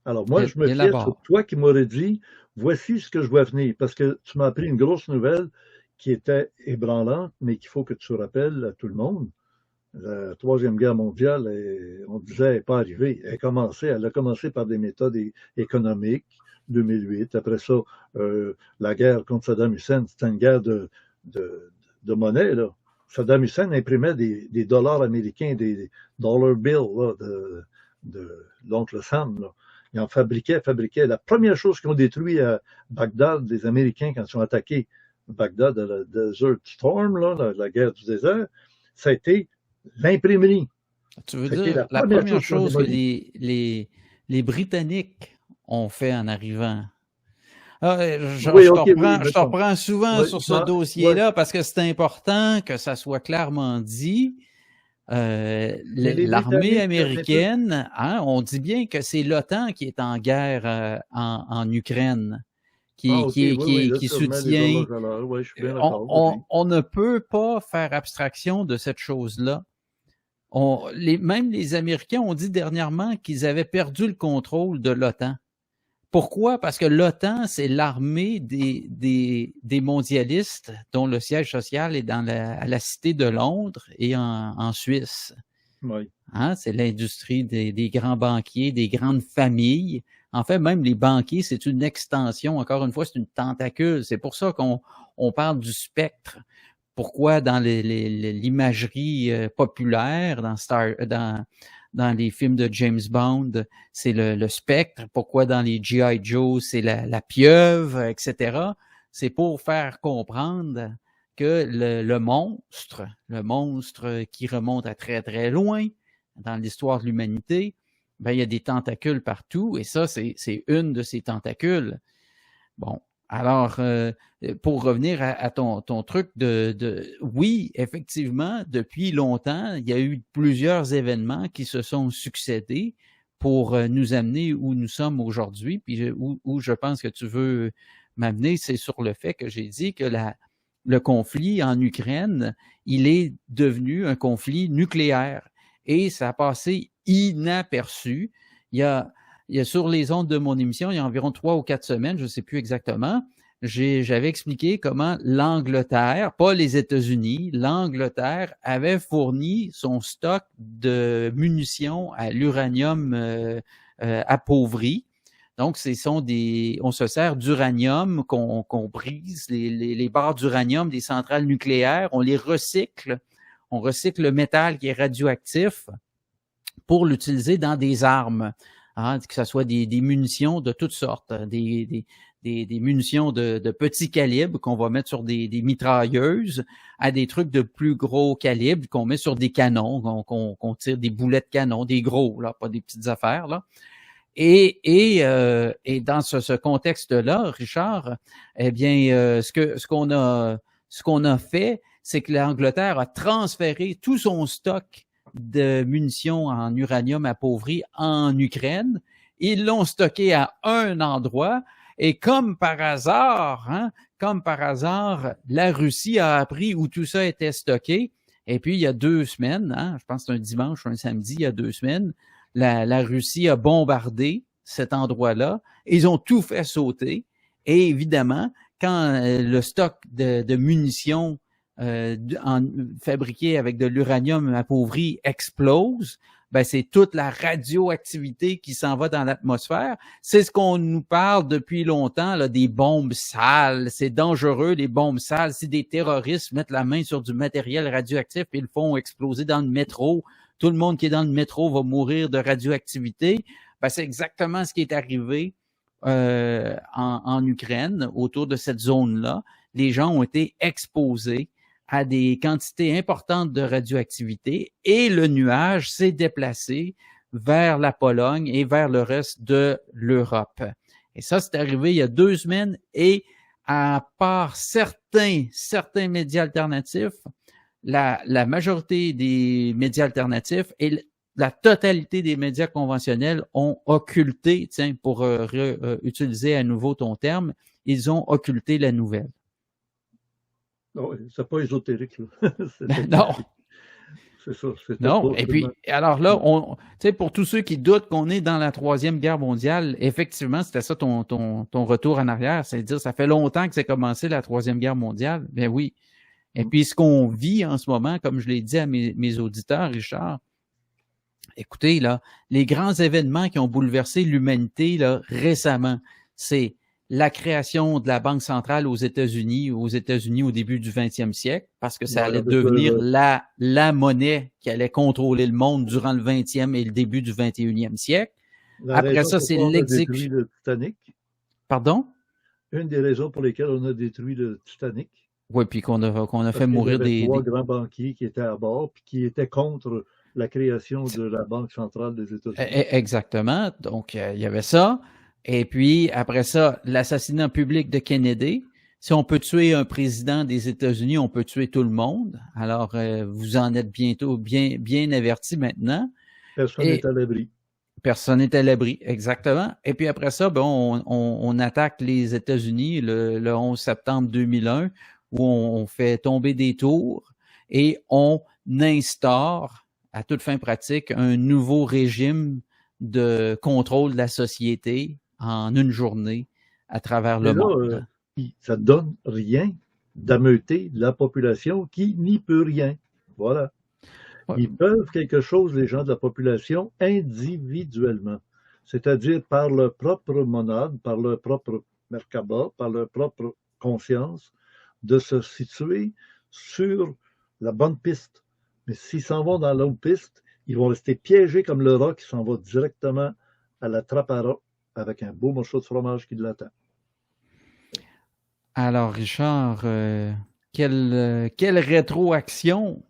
Alors moi, je me fiais sur toi qui m'aurais dit, voici ce que je vois venir, parce que tu m'as appris une grosse nouvelle qui était ébranlante, mais qu'il faut que tu rappelles à tout le monde. La Troisième Guerre mondiale, on disait, elle n'est pas arrivée. Elle a commencé par des méthodes économiques, 2008. Après ça, la guerre contre Saddam Hussein, c'était une guerre de monnaie, là. Saddam Hussein imprimait des dollars américains, des dollar bills là, de l'oncle Sam. Là. Ils en fabriquaient. La première chose qu'ils ont détruit à Bagdad, les Américains, quand ils ont attaqué Bagdad à la Desert Storm, là, la guerre du désert, ça a été l'imprimerie. Tu veux dire, la première chose que les Britanniques ont fait en arrivant. Je te reprends souvent sur ce dossier-là parce que c'est important que ça soit clairement dit. L'armée américaine, hein, on dit bien que c'est l'OTAN qui est en guerre en Ukraine, qui soutient. On ne peut pas faire abstraction de cette chose-là. Même les Américains ont dit dernièrement qu'ils avaient perdu le contrôle de l'OTAN. Pourquoi? Parce que l'OTAN, c'est l'armée des mondialistes dont le siège social est à la Cité de Londres et en Suisse. Oui. Hein? C'est l'industrie des grands banquiers, des grandes familles. En fait, même les banquiers, c'est une extension. Encore une fois, c'est une tentacule. C'est pour ça qu'on parle du spectre. Pourquoi dans l'imagerie populaire, dans les films de James Bond, c'est le spectre. Pourquoi dans les G.I. Joe, c'est la pieuvre, etc. C'est pour faire comprendre que le monstre qui remonte à très, très loin dans l'histoire de l'humanité, ben, il y a des tentacules partout, et ça, c'est une de ces tentacules. Bon, alors, pour revenir à ton truc oui, effectivement, depuis longtemps, il y a eu plusieurs événements qui se sont succédés pour nous amener où nous sommes aujourd'hui. Puis où je pense que tu veux m'amener, c'est sur le fait que j'ai dit que le conflit en Ukraine, il est devenu un conflit nucléaire. Et ça a passé inaperçu. Il y a sur les ondes de mon émission, il y a environ 3 ou 4 semaines, je ne sais plus exactement, j'avais expliqué comment l'Angleterre, pas les États-Unis, l'Angleterre avait fourni son stock de munitions à l'uranium appauvri. Donc, on se sert d'uranium qu'on brise, les barres d'uranium des centrales nucléaires, on les recycle, on recycle le métal qui est radioactif pour l'utiliser dans des armes. Hein, que ce soit des munitions de toutes sortes, des munitions de petits calibres qu'on va mettre sur des mitrailleuses, à des trucs de plus gros calibre qu'on met sur des canons, qu'on tire des boulets de canon, des gros, là, pas des petites affaires, là. Et dans ce contexte-là, Richard, eh bien, ce qu'on a fait, c'est que l'Angleterre a transféré tout son stock de munitions en uranium appauvri en Ukraine. Ils l'ont stocké à un endroit et comme par hasard, la Russie a appris où tout ça était stocké. Et puis, il y a 2 semaines, je pense que c'est un dimanche ou un samedi, il y a 2 semaines, la Russie a bombardé cet endroit-là. Ils ont tout fait sauter. Et évidemment, quand le stock de munitions fabriqué avec de l'uranium appauvri explose, ben c'est toute la radioactivité qui s'en va dans l'atmosphère. C'est ce qu'on nous parle depuis longtemps, là, des bombes sales. C'est dangereux, les bombes sales. Si des terroristes mettent la main sur du matériel radioactif et le font exploser dans le métro, tout le monde qui est dans le métro va mourir de radioactivité. Ben, c'est exactement ce qui est arrivé en Ukraine, autour de cette zone-là. Les gens ont été exposés à des quantités importantes de radioactivité et le nuage s'est déplacé vers la Pologne et vers le reste de l'Europe. Et ça, c'est arrivé il y a 2 semaines et à part certains médias alternatifs, la majorité des médias alternatifs et la totalité des médias conventionnels ont occulté, tiens, pour utiliser à nouveau ton terme, ils ont occulté la nouvelle. Non, c'est pas ésotérique, là. Non. C'est ça. Non, et puis, alors là, tu sais, pour tous ceux qui doutent qu'on est dans la Troisième Guerre mondiale, effectivement, c'était ça ton retour en arrière, c'est-à-dire, ça fait longtemps que c'est commencé la Troisième Guerre mondiale. Ben oui. Et puis, ce qu'on vit en ce moment, comme je l'ai dit à mes auditeurs, Richard, écoutez, là, les grands événements qui ont bouleversé l'humanité, là, récemment, c'est la création de la Banque centrale aux États-Unis au début du 20e siècle, parce que ça allait devenir la monnaie qui allait contrôler le monde durant le 20e et le début du 21e siècle. Après ça, c'est l'exécution. Le Titanic. Pardon? Une des raisons pour lesquelles on a détruit le Titanic. Oui, puis qu'on a fait mourir des grands banquiers qui étaient à bord puis qui étaient contre la création de la Banque centrale des États-Unis. Exactement. Donc, il y avait ça. Et puis, après ça, l'assassinat public de Kennedy. Si on peut tuer un président des États-Unis, on peut tuer tout le monde. Alors, vous en êtes bientôt bien avertis maintenant. Personne n'est à l'abri. Personne n'est à l'abri, exactement. Et puis après ça, on attaque les États-Unis le 11 septembre 2001, où on fait tomber des tours et on instaure, à toute fin pratique, un nouveau régime de contrôle de la société en une journée à travers le monde. Ça ne donne rien d'ameuter la population qui n'y peut rien. Voilà. Ouais. Ils peuvent quelque chose, les gens de la population, individuellement. C'est-à-dire par leur propre monade, par leur propre Merkaba, par leur propre conscience, de se situer sur la bonne piste. Mais s'ils s'en vont dans l'autre piste, ils vont rester piégés comme le rat qui s'en va directement à la trappe à rat avec un beau morceau de fromage qui l'attend. Alors, Richard, quelle rétroaction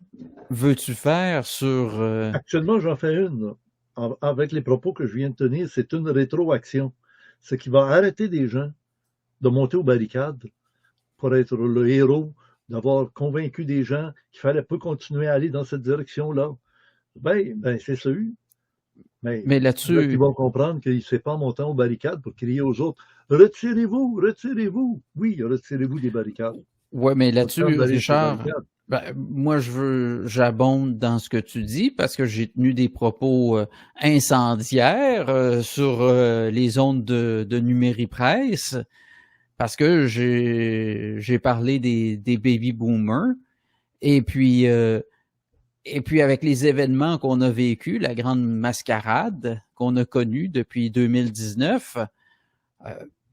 veux-tu faire sur... Actuellement, j'en fais une. Avec les propos que je viens de tenir, c'est une rétroaction. Ce qui va arrêter des gens de monter aux barricades pour être le héros, d'avoir convaincu des gens qu'il fallait pas continuer à aller dans cette direction-là. Ben c'est sûr. Mais là-dessus... Ils vont comprendre qu'il ne s'est pas monté aux barricades pour crier aux autres « Retirez-vous, retirez-vous! » Oui, retirez-vous des barricades. Oui, mais là-dessus, Richard... moi, j'abonde dans ce que tu dis parce que j'ai tenu des propos incendiaires sur les ondes de Numéri-Presse parce que j'ai parlé des baby boomers et puis avec les événements qu'on a vécus, la grande mascarade qu'on a connue depuis 2019,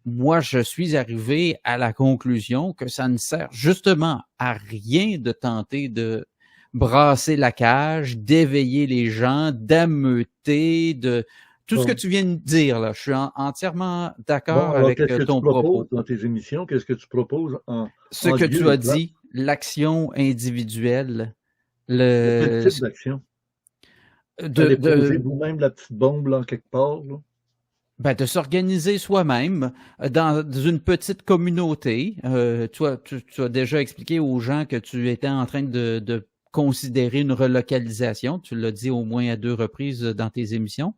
moi, je suis arrivé à la conclusion que ça ne sert justement à rien de tenter de brasser la cage, d'éveiller les gens, d'ameuter, de tout ce que tu viens de dire là. Je suis entièrement d'accord avec ton propos. Dans tes émissions, qu'est-ce que tu proposes ce que tu as dit, l'action individuelle, quel type d'action? De vous-même la petite bombe là, quelque part là? De s'organiser soi-même dans une petite communauté. Toi, tu as déjà expliqué aux gens que tu étais en train de considérer une relocalisation. Tu l'as dit au moins à 2 reprises dans tes émissions.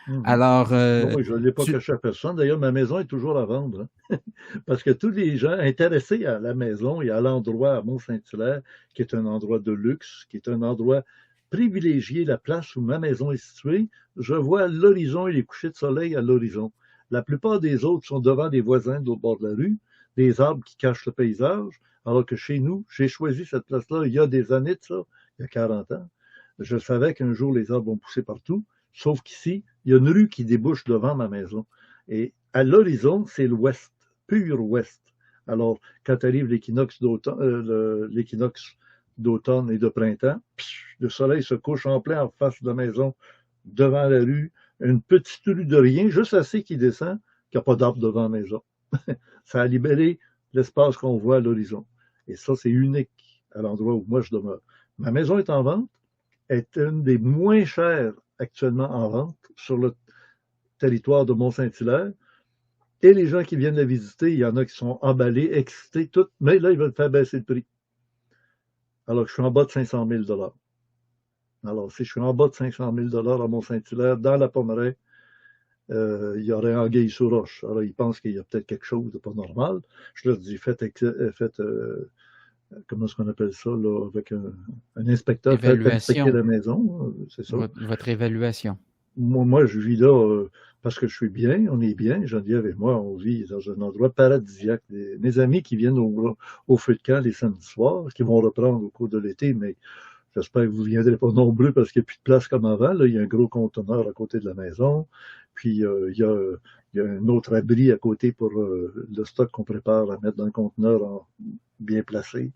Mm-hmm. Alors, oui, je ne l'ai pas caché à personne. D'ailleurs, ma maison est toujours à vendre. Hein? Parce que tous les gens intéressés à la maison et à l'endroit à Mont-Saint-Hilaire, qui est un endroit de luxe, qui est un endroit privilégier la place où ma maison est située, je vois l'horizon et les couchers de soleil à l'horizon. La plupart des autres sont devant des voisins de l'autre bord de la rue, des arbres qui cachent le paysage, alors que chez nous, j'ai choisi cette place-là il y a des années de ça, il y a 40 ans. Je savais qu'un jour les arbres vont pousser partout, sauf qu'ici, il y a une rue qui débouche devant ma maison. Et à l'horizon, c'est l'ouest, pur ouest. Alors, quand arrive l'équinoxe d'automne et de printemps, le soleil se couche en plein en face de la maison, devant la rue, une petite rue de rien, juste assez qui descend, qu'il n'y a pas d'arbre devant la maison. Ça a libéré l'espace qu'on voit à l'horizon. Et ça, c'est unique à l'endroit où moi je demeure. Ma maison est en vente, est une des moins chères actuellement en vente sur le territoire de Mont-Saint-Hilaire. Et les gens qui viennent la visiter, il y en a qui sont emballés, excités, tout, mais là, ils veulent faire baisser le prix. alors que je suis en bas de 500 000 $. Alors, si je suis en bas de 500 000 $ à Mont-Saint-Hilaire, dans la Pommeraye, il y aurait anguille sous roche. Alors, ils pensent qu'il y a peut-être quelque chose de pas normal. Je leur dis, faites comment est-ce qu'on appelle ça, là, avec un inspecteur, faites inspecter Évaluation, la maison, c'est ça. votre évaluation. Moi, je vis là parce que je suis bien, on est bien. Geneviève et moi, on vit dans un endroit paradisiaque. Mes amis qui viennent au feu de camp les samedis soirs, qui vont reprendre au cours de l'été, mais j'espère que vous ne viendrez pas nombreux parce qu'il n'y a plus de place comme avant. Là, il y a un gros conteneur à côté de la maison. Puis, il y a un autre abri à côté pour le stock qu'on prépare à mettre dans le conteneur bien placé.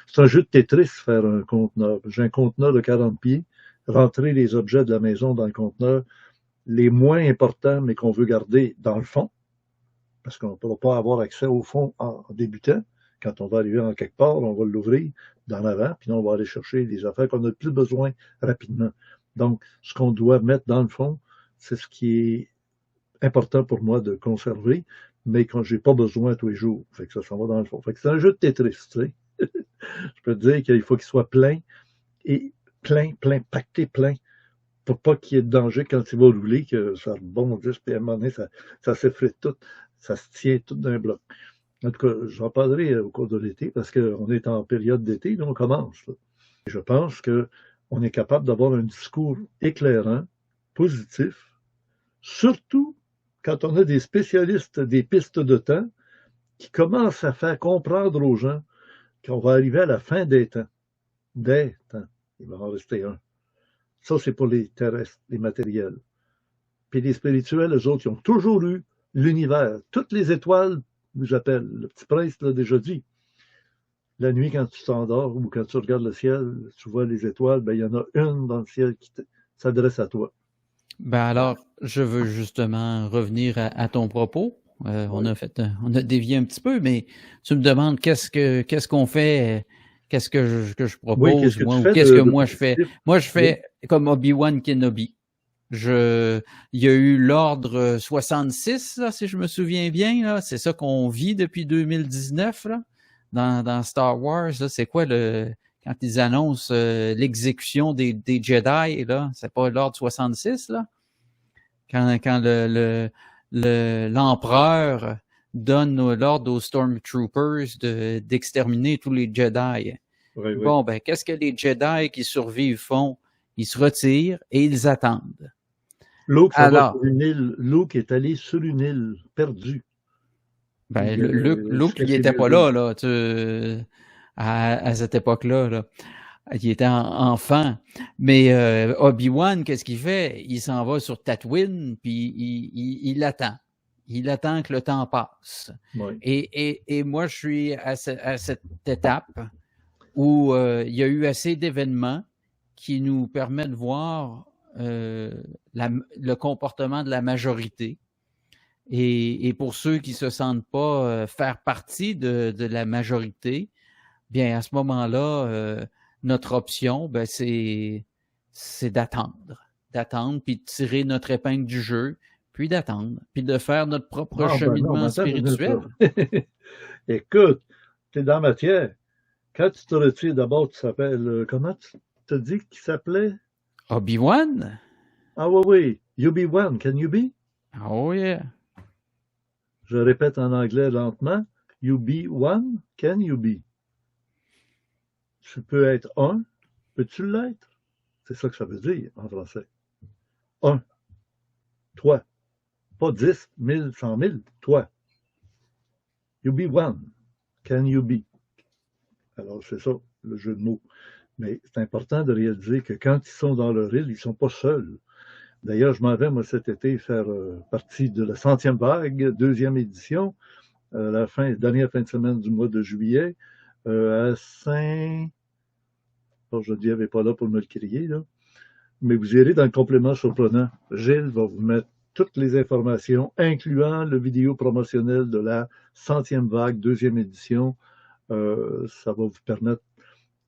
C'est un jeu de Tetris, faire un conteneur. J'ai un conteneur de 40 pieds. Rentrer les objets de la maison dans le conteneur, les moins importants, mais qu'on veut garder dans le fond, parce qu'on ne pourra pas avoir accès au fond en débutant. Quand on va arriver en quelque part, on va l'ouvrir dans l'avant, puis on va aller chercher les affaires qu'on n'a plus besoin rapidement. Donc, ce qu'on doit mettre dans le fond, c'est ce qui est important pour moi de conserver, mais quand j'ai pas besoin tous les jours. Fait que ça s'en va dans le fond. Fait que c'est un jeu de Tetris, tu sais. Je peux te dire qu'il faut qu'il soit plein, et plein, pacté plein, pour pas qu'il y ait de danger quand il va rouler, que ça rebondisse, puis à un moment donné, ça s'effrite tout, ça se tient tout d'un bloc. En tout cas, j'en parlerai au cours de l'été, parce qu'on est en période d'été, là, on commence. Là. Je pense qu'on est capable d'avoir un discours éclairant, positif, surtout quand on a des spécialistes des pistes de temps qui commencent à faire comprendre aux gens qu'on va arriver à la fin des temps. Des temps. Il va en rester un. Ça, c'est pour les terrestres, les matériels. Puis les spirituels, eux autres, ils ont toujours eu l'univers. Toutes les étoiles nous appellent. Le petit prince l'a déjà dit. La nuit, quand tu t'endors ou quand tu regardes le ciel, tu vois les étoiles, ben, il y en a une dans le ciel qui s'adresse à toi. Ben alors, je veux justement revenir à ton propos. Oui. On a dévié un petit peu, mais tu me demandes qu'est-ce qu'on fait, qu'est-ce que je propose, Oui, qu'est-ce que moi, tu ou fais qu'est-ce que de moi je fais. positif? Moi, je fais comme Obi-Wan Kenobi. Il y a eu l'ordre 66, là, si je me souviens bien, là. C'est ça qu'on vit depuis 2019, là, dans Star Wars, là. C'est quoi quand ils annoncent l'exécution des Jedi, là? C'est pas l'ordre 66, là? Quand l'empereur donne l'ordre aux Stormtroopers d'exterminer tous les Jedi. Oui, oui. Bon, ben, qu'est-ce que les Jedi qui survivent font? Ils se retirent et ils attendent. Luke, Alors, sur une île. Luke est allé sur une île, perdu. ben, Il, Luke, il était pas là, à cette époque-là, là. Il était enfant. Mais Obi-Wan, qu'est-ce qu'il fait? Il s'en va sur Tatooine, puis il attend. Il attend que le temps passe. Oui. Et moi, je suis à cette étape où il y a eu assez d'événements qui nous permettent de voir le comportement de la majorité. Et pour ceux qui se sentent pas faire partie de la majorité, bien à ce moment-là, notre option, ben c'est d'attendre, puis de tirer notre épingle du jeu, puis d'attendre, puis de faire notre propre cheminement spirituel. Écoute, tu es dans la matière. Quand tu te retires, d'abord, tu s'appelles, comment tu te dis qu'il s'appelait? Obi-Wan? Ah oui, you be one, can you be? Oh yeah. Je répète en anglais lentement, you be one, can you be? Tu peux être un, peux-tu l'être? C'est ça que ça veut dire en français. Un. Toi. Pas 10, 1000, 100 000. Toi. You be one. Can you be? Alors, c'est ça, le jeu de mots. Mais c'est important de réaliser que quand ils sont dans leur île, ils ne sont pas seuls. D'ailleurs, je m'en vais, moi, cet été, faire partie de la 100e vague, 2e édition, la dernière fin de semaine du mois de juillet, à Geneviève n'est pas là pour me le crier, là. Mais vous irez dans le complément surprenant. Gilles va vous mettre toutes les informations, incluant le vidéo promotionnel de la 100e vague, 2e édition. Ça va vous permettre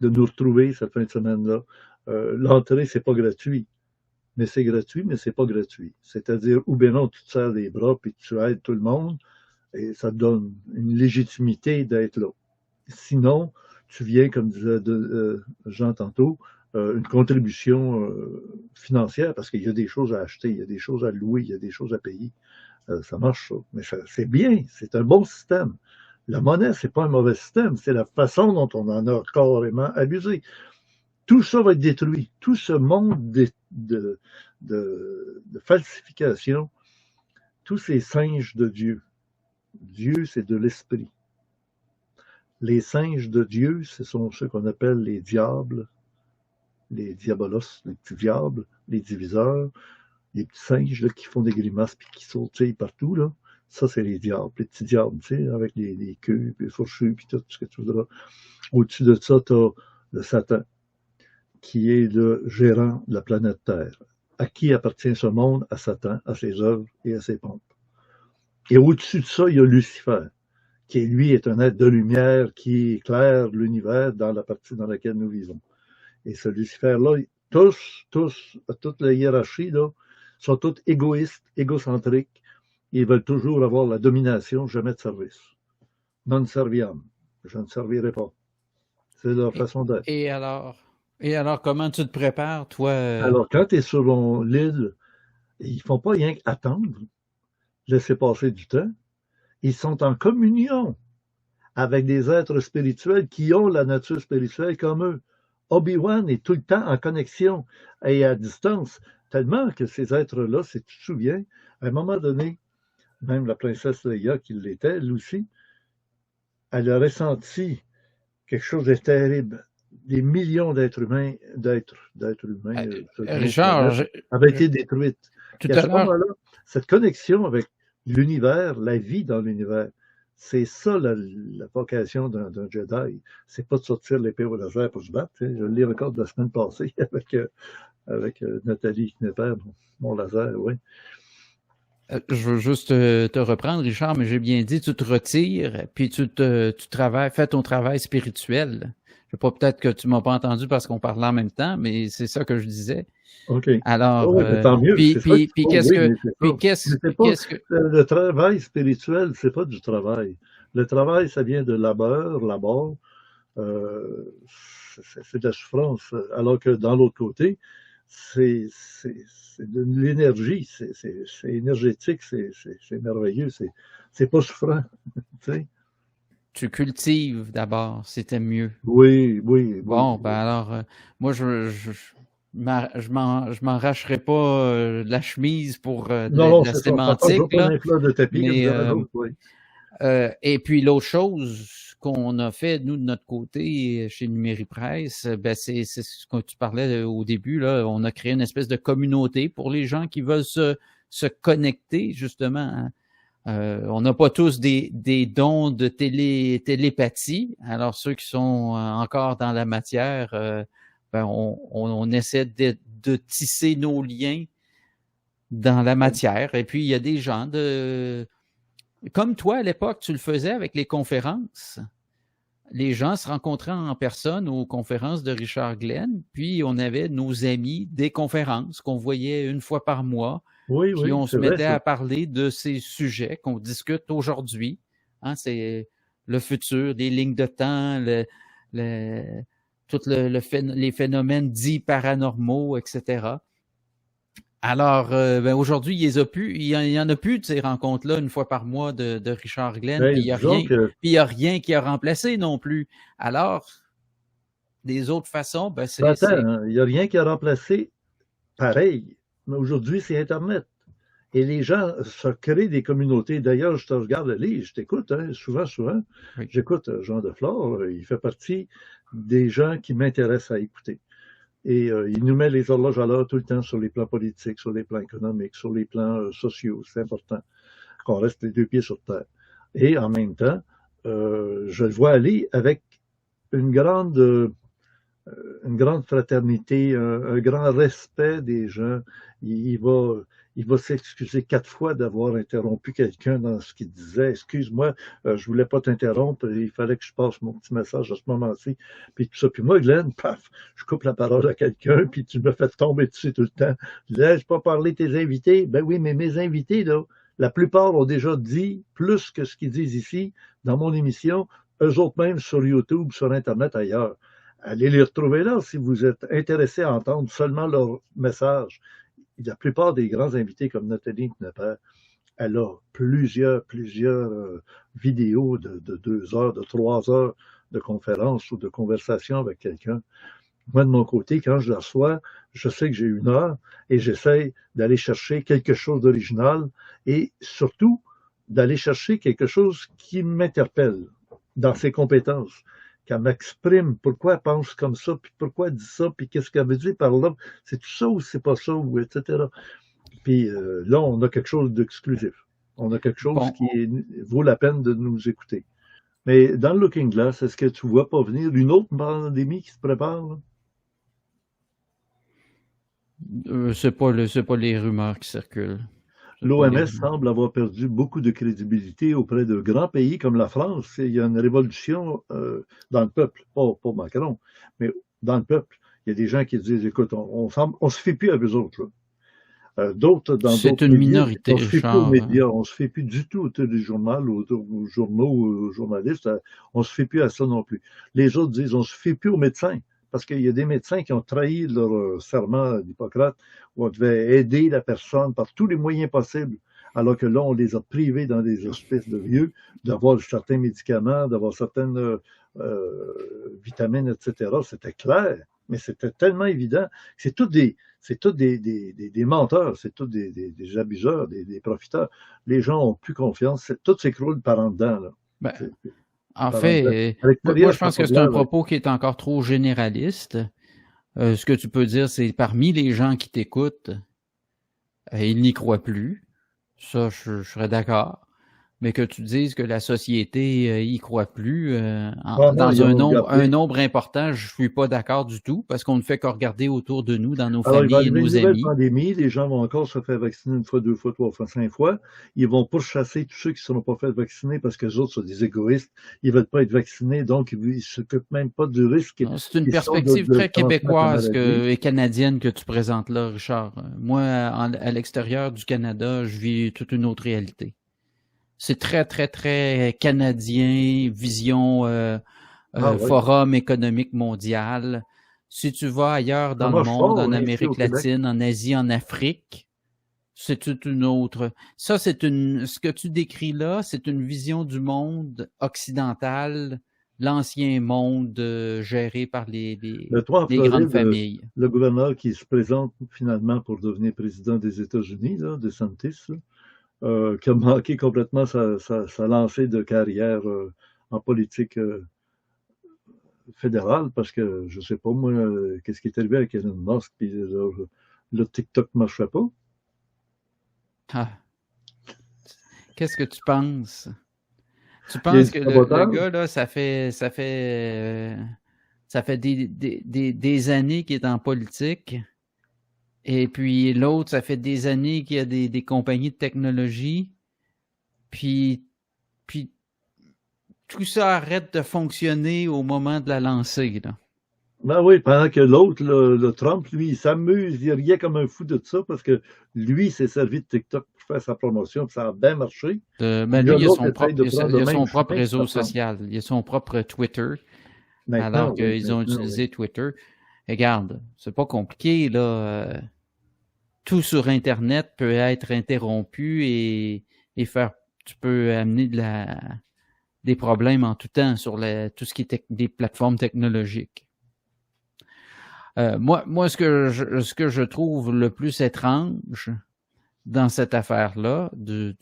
de nous retrouver cette fin de semaine-là. L'entrée, c'est pas gratuit. Mais c'est gratuit, mais c'est pas gratuit. C'est-à-dire, ou bien non, tu te serres les bras puis tu aides tout le monde et ça te donne une légitimité d'être là. Sinon, tu viens, comme disait Jean tantôt, une contribution financière, parce qu'il y a des choses à acheter, il y a des choses à louer, il y a des choses à payer. Ça marche, ça. Mais c'est bien, c'est un bon système. La monnaie, c'est pas un mauvais système, c'est la façon dont on en a carrément abusé. Tout ça va être détruit. Tout ce monde de falsification, tous ces singes de Dieu. Dieu, c'est de l'esprit. Les singes de Dieu, ce sont ceux qu'on appelle les diables, les diabolos, les petits diables, les diviseurs, les petits singes là, qui font des grimaces puis qui sautillent partout. Là. Ça, c'est les diables, les petits diables, tu sais, avec les queues, puis les fourchus, puis tout ce que tu voudras. Au-dessus de ça, tu as le Satan, qui est le gérant de la planète Terre. À qui appartient ce monde? À Satan, à ses œuvres et à ses pompes. Et au-dessus de ça, il y a Lucifer, qui lui est un être de lumière qui éclaire l'univers dans la partie dans laquelle nous vivons. Et ce Lucifer-là, tous, toute la hiérarchie, là, sont tous égoïstes, égocentriques. Ils veulent toujours avoir la domination, jamais de service. Non serviam. Je ne servirai pas. C'est leur façon d'être. Et alors, comment tu te prépares, toi? Alors, quand tu es sur l'île, ils font pas rien qu'attendre, laisser passer du temps. Ils sont en communion avec des êtres spirituels qui ont la nature spirituelle comme eux. Obi-Wan est tout le temps en connexion et à distance, tellement que ces êtres-là, si tu te souviens, à un moment donné, même la princesse Leia, qui l'était, elle aussi, elle a ressenti quelque chose de terrible. Des millions d'êtres humains, Richard, avaient été détruites. tout Et à à ce l'heure, moment-là, cette connexion avec l'univers, la vie dans l'univers, c'est ça la vocation d'un Jedi. C'est pas de sortir l'épée au laser pour se battre. Hein. Je l'ai encore de la semaine passée avec Nathalie Knepper, mon laser, oui. je veux juste te reprendre, Richard, mais j'ai bien dit, tu te retires, puis tu travailles, fais ton travail spirituel. Je sais pas, peut-être que tu m'as pas entendu parce qu'on parlait en même temps, mais c'est ça que je disais. OK. Alors, mais tant mieux. puis qu'est-ce que le travail spirituel, c'est pas du travail. Le travail, ça vient de labeur, c'est de la souffrance. Alors que dans l'autre côté, c'est de l'énergie, c'est énergétique, c'est merveilleux, c'est pas souffrant. Tu sais. tu cultives d'abord, c'était mieux. Oui. Bon, ben alors, moi, je m'arracherai pas de la chemise pour de la sémantique, là. De tapis, Mais, oui. et puis l'autre chose qu'on a fait, nous, de notre côté, chez Numéripresse, ben c'est ce que tu parlais au début, là. On a créé une espèce de communauté pour les gens qui veulent se connecter, justement. On n'a pas tous des dons de télépathie. Alors, ceux qui sont encore dans la matière, ben on essaie de tisser nos liens dans la matière. Et puis, il y a des gens comme toi, à l'époque, tu le faisais avec les conférences. Les gens se rencontraient en personne aux conférences de Richard Glenn, puis on avait nos amis des conférences qu'on voyait une fois par mois, puis on se mettait à parler de ces sujets qu'on discute aujourd'hui. Hein, c'est le futur, les lignes de temps, les phénomènes dits paranormaux, etc. Alors, ben aujourd'hui, il y en a plus de ces rencontres-là une fois par mois de Richard Glenn, puis il y a rien qui a remplacé non plus. Alors, des autres façons, ben c'est... Attends, il n'y a rien qui a remplacé pareil. Mais aujourd'hui, c'est Internet. Et les gens se créent des communautés. D'ailleurs, je te regarde aller, je t'écoute, hein, souvent. Oui. J'écoute Jean Deflore, il fait partie des gens qui m'intéressent à écouter. Et il nous met les horloges à l'heure tout le temps sur les plans politiques, sur les plans économiques, sur les plans sociaux. C'est important qu'on reste les deux pieds sur terre. Et en même temps, je le vois aller avec une grande fraternité, un grand respect des gens. Il va s'excuser 4 fois d'avoir interrompu quelqu'un dans ce qu'il disait. Excuse-moi, je voulais pas t'interrompre, il fallait que je passe mon petit message à ce moment-ci. Puis tout ça. Puis moi, Glenn, paf, je coupe la parole à quelqu'un, puis tu me fais tomber dessus tout le temps. Laisse pas parler tes invités. Ben oui, mais mes invités, là, la plupart ont déjà dit plus que ce qu'ils disent ici, dans mon émission. eux autres même sur YouTube, sur Internet, ailleurs. Allez les retrouver là si vous êtes intéressé à entendre seulement leur message. La plupart des grands invités comme Nathalie Knepper, elle a plusieurs vidéos de 2 heures, de 3 heures de conférence ou de conversation avec quelqu'un. Moi, de mon côté, quand je la reçois, je sais que j'ai 1 heure et j'essaie d'aller chercher quelque chose d'original et surtout d'aller chercher quelque chose qui m'interpelle dans ses compétences. Qu'elle m'exprime pourquoi elle pense comme ça, puis pourquoi elle dit ça, puis qu'est-ce qu'elle veut dire par là. C'est tout ça ou c'est pas ça, ou etc. Puis là, on a quelque chose d'exclusif. On a quelque chose Bon, qui vaut la peine de nous écouter. Mais dans le Looking Glass, est-ce que tu vois pas venir une autre pandémie qui se prépare, là? c'est pas les rumeurs qui circulent. C'est pas les L'OMS rumeurs. semble avoir perdu beaucoup de crédibilité auprès de grands pays comme la France. Il y a une révolution dans le peuple, pas Macron, mais dans le peuple. Il y a des gens qui disent, écoute, on se fie plus à eux autres, là. D'autres, dans C'est d'autres une médias, minorité, on se fait plus aux Richard. médias, on se fait plus du tout au téléjournal, aux journaux, aux journalistes, on se fait plus à ça non plus. Les autres disent, on se fait plus aux médecins, parce qu'il y a des médecins qui ont trahi leur serment d'Hippocrate, où on devait aider la personne par tous les moyens possibles, alors que là, on les a privés dans des hospices de vieux, d'avoir certains médicaments, d'avoir certaines vitamines, etc. C'était clair, mais c'était tellement évident. C'est tous des menteurs, c'est tous des abuseurs, des profiteurs. Les gens ont plus confiance. Tout s'écroule par en dedans, là. Ben, C'est- en par en dedans. fait, À moi, l'extérieur, je ça n'a pense que pas c'est un l'air. propos qui est encore trop généraliste. Ce que tu peux dire, c'est parmi les gens qui t'écoutent, ils n'y croient plus. Ça, je serais d'accord. Mais que tu dises que la société y croit plus, Non, dans ils un ont un regardé. nombre important, je suis pas d'accord du tout, parce qu'on ne fait que regarder autour de nous, dans nos Alors, il va familles et arriver nos une nouvelle amis. pandémie. Les gens vont encore se faire vacciner 1 fois, 2 fois, 3 fois, 5 fois. Ils vont pourchasser tous ceux qui ne seront pas fait vacciner parce que les autres sont des égoïstes. Ils veulent pas être vaccinés, donc ils s'occupent même pas du risque Non, c'est une qu'ils sont perspective de très transmettre la québécoise maladie. et canadienne que tu présentes là, Richard. Moi, à l'extérieur du Canada, je vis toute une autre réalité. C'est très, très, très canadien, vision Ah oui. Forum économique mondial. Si tu vas ailleurs Ça dans le marche monde, fort, en hein, ici au Amérique Québec. latine, en Asie, en Afrique, c'est toute une autre. Ça, ce que tu décris là, c'est une vision du monde occidental, l'ancien monde géré par Mais toi, en les grandes Floride, familles. le gouverneur qui se présente finalement pour devenir président des États-Unis, là, DeSantis, là, qui a manqué complètement sa lancée de carrière en politique fédérale, parce que je sais pas moi, qu'est-ce qui est arrivé avec Elon Musk, puis le TikTok ne marchait pas. Ah, qu'est-ce que tu penses? Tu Il y a eu penses du que le sabotage. gars, là, ça fait des années qu'il est en politique, et puis l'autre, ça fait des années qu'il y a des compagnies de technologie, puis tout ça arrête de fonctionner au moment de la lancée, là. Ben oui, pendant que l'autre, le Trump, lui, il s'amuse, il riait comme un fou de ça, parce que lui, s'est servi de TikTok pour faire sa promotion, puis ça a bien marché. Ben Là, lui, l'autre essaye de prendre il le a même son propre chemin que réseau ça prend. social, il a son propre Twitter, Maintenant, alors oui, qu'ils ont maintenant, oui. utilisé Twitter. Regarde, c'est pas compliqué, là. Tout sur Internet peut être interrompu et tu peux amener des problèmes en tout temps sur tout ce qui est des plateformes technologiques. Moi, ce que je trouve le plus étrange dans cette affaire-là, du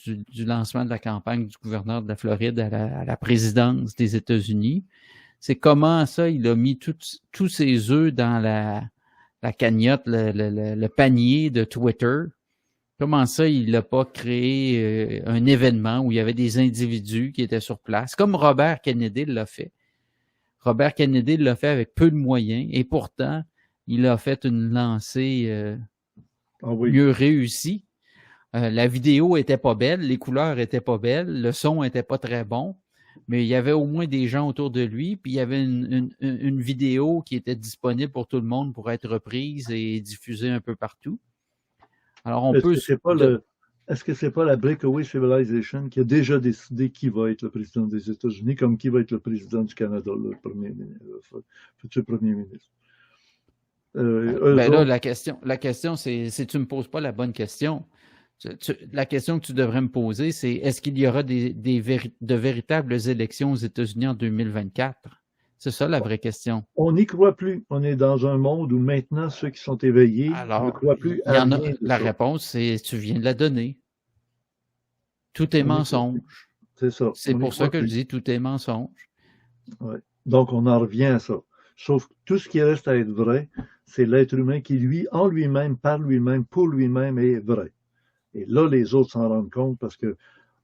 lancement de la campagne du gouverneur de la Floride à la présidence des États-Unis, c'est comment ça, il a mis tous ses œufs dans la cagnotte, le panier de Twitter. Comment ça, il n'a pas créé un événement où il y avait des individus qui étaient sur place, comme Robert Kennedy l'a fait. Robert Kennedy l'a fait avec peu de moyens et pourtant, il a fait une lancée Ah oui. mieux réussie. La vidéo était pas belle, les couleurs étaient pas belles, le son était pas très bon, mais il y avait au moins des gens autour de lui, puis il y avait une vidéo qui était disponible pour tout le monde pour être reprise et diffusée un peu partout. Alors on Est-ce peut que c'est pas est-ce que c'est pas la Breakaway Civilization qui a déjà décidé qui va être le président des États-Unis, comme qui va être le président du Canada, le futur premier ministre? Ben là, la question, c'est si tu me poses pas la bonne question. La question que tu devrais me poser, c'est est-ce qu'il y aura de véritables élections aux États-Unis en 2024? C'est ça la vraie question. On n'y croit plus. On est dans un monde où maintenant ceux qui sont éveillés ne croient plus à rien de la ça. réponse, c'est tu viens de la donner. Tout est mensonge. C'est ça. C'est pour ça que je dis tout est mensonge. Ouais. Donc, on en revient à ça. Sauf que tout ce qui reste à être vrai, c'est l'être humain qui, lui, en lui-même, par lui-même, pour lui-même, est vrai. Et là, les autres s'en rendent compte parce que,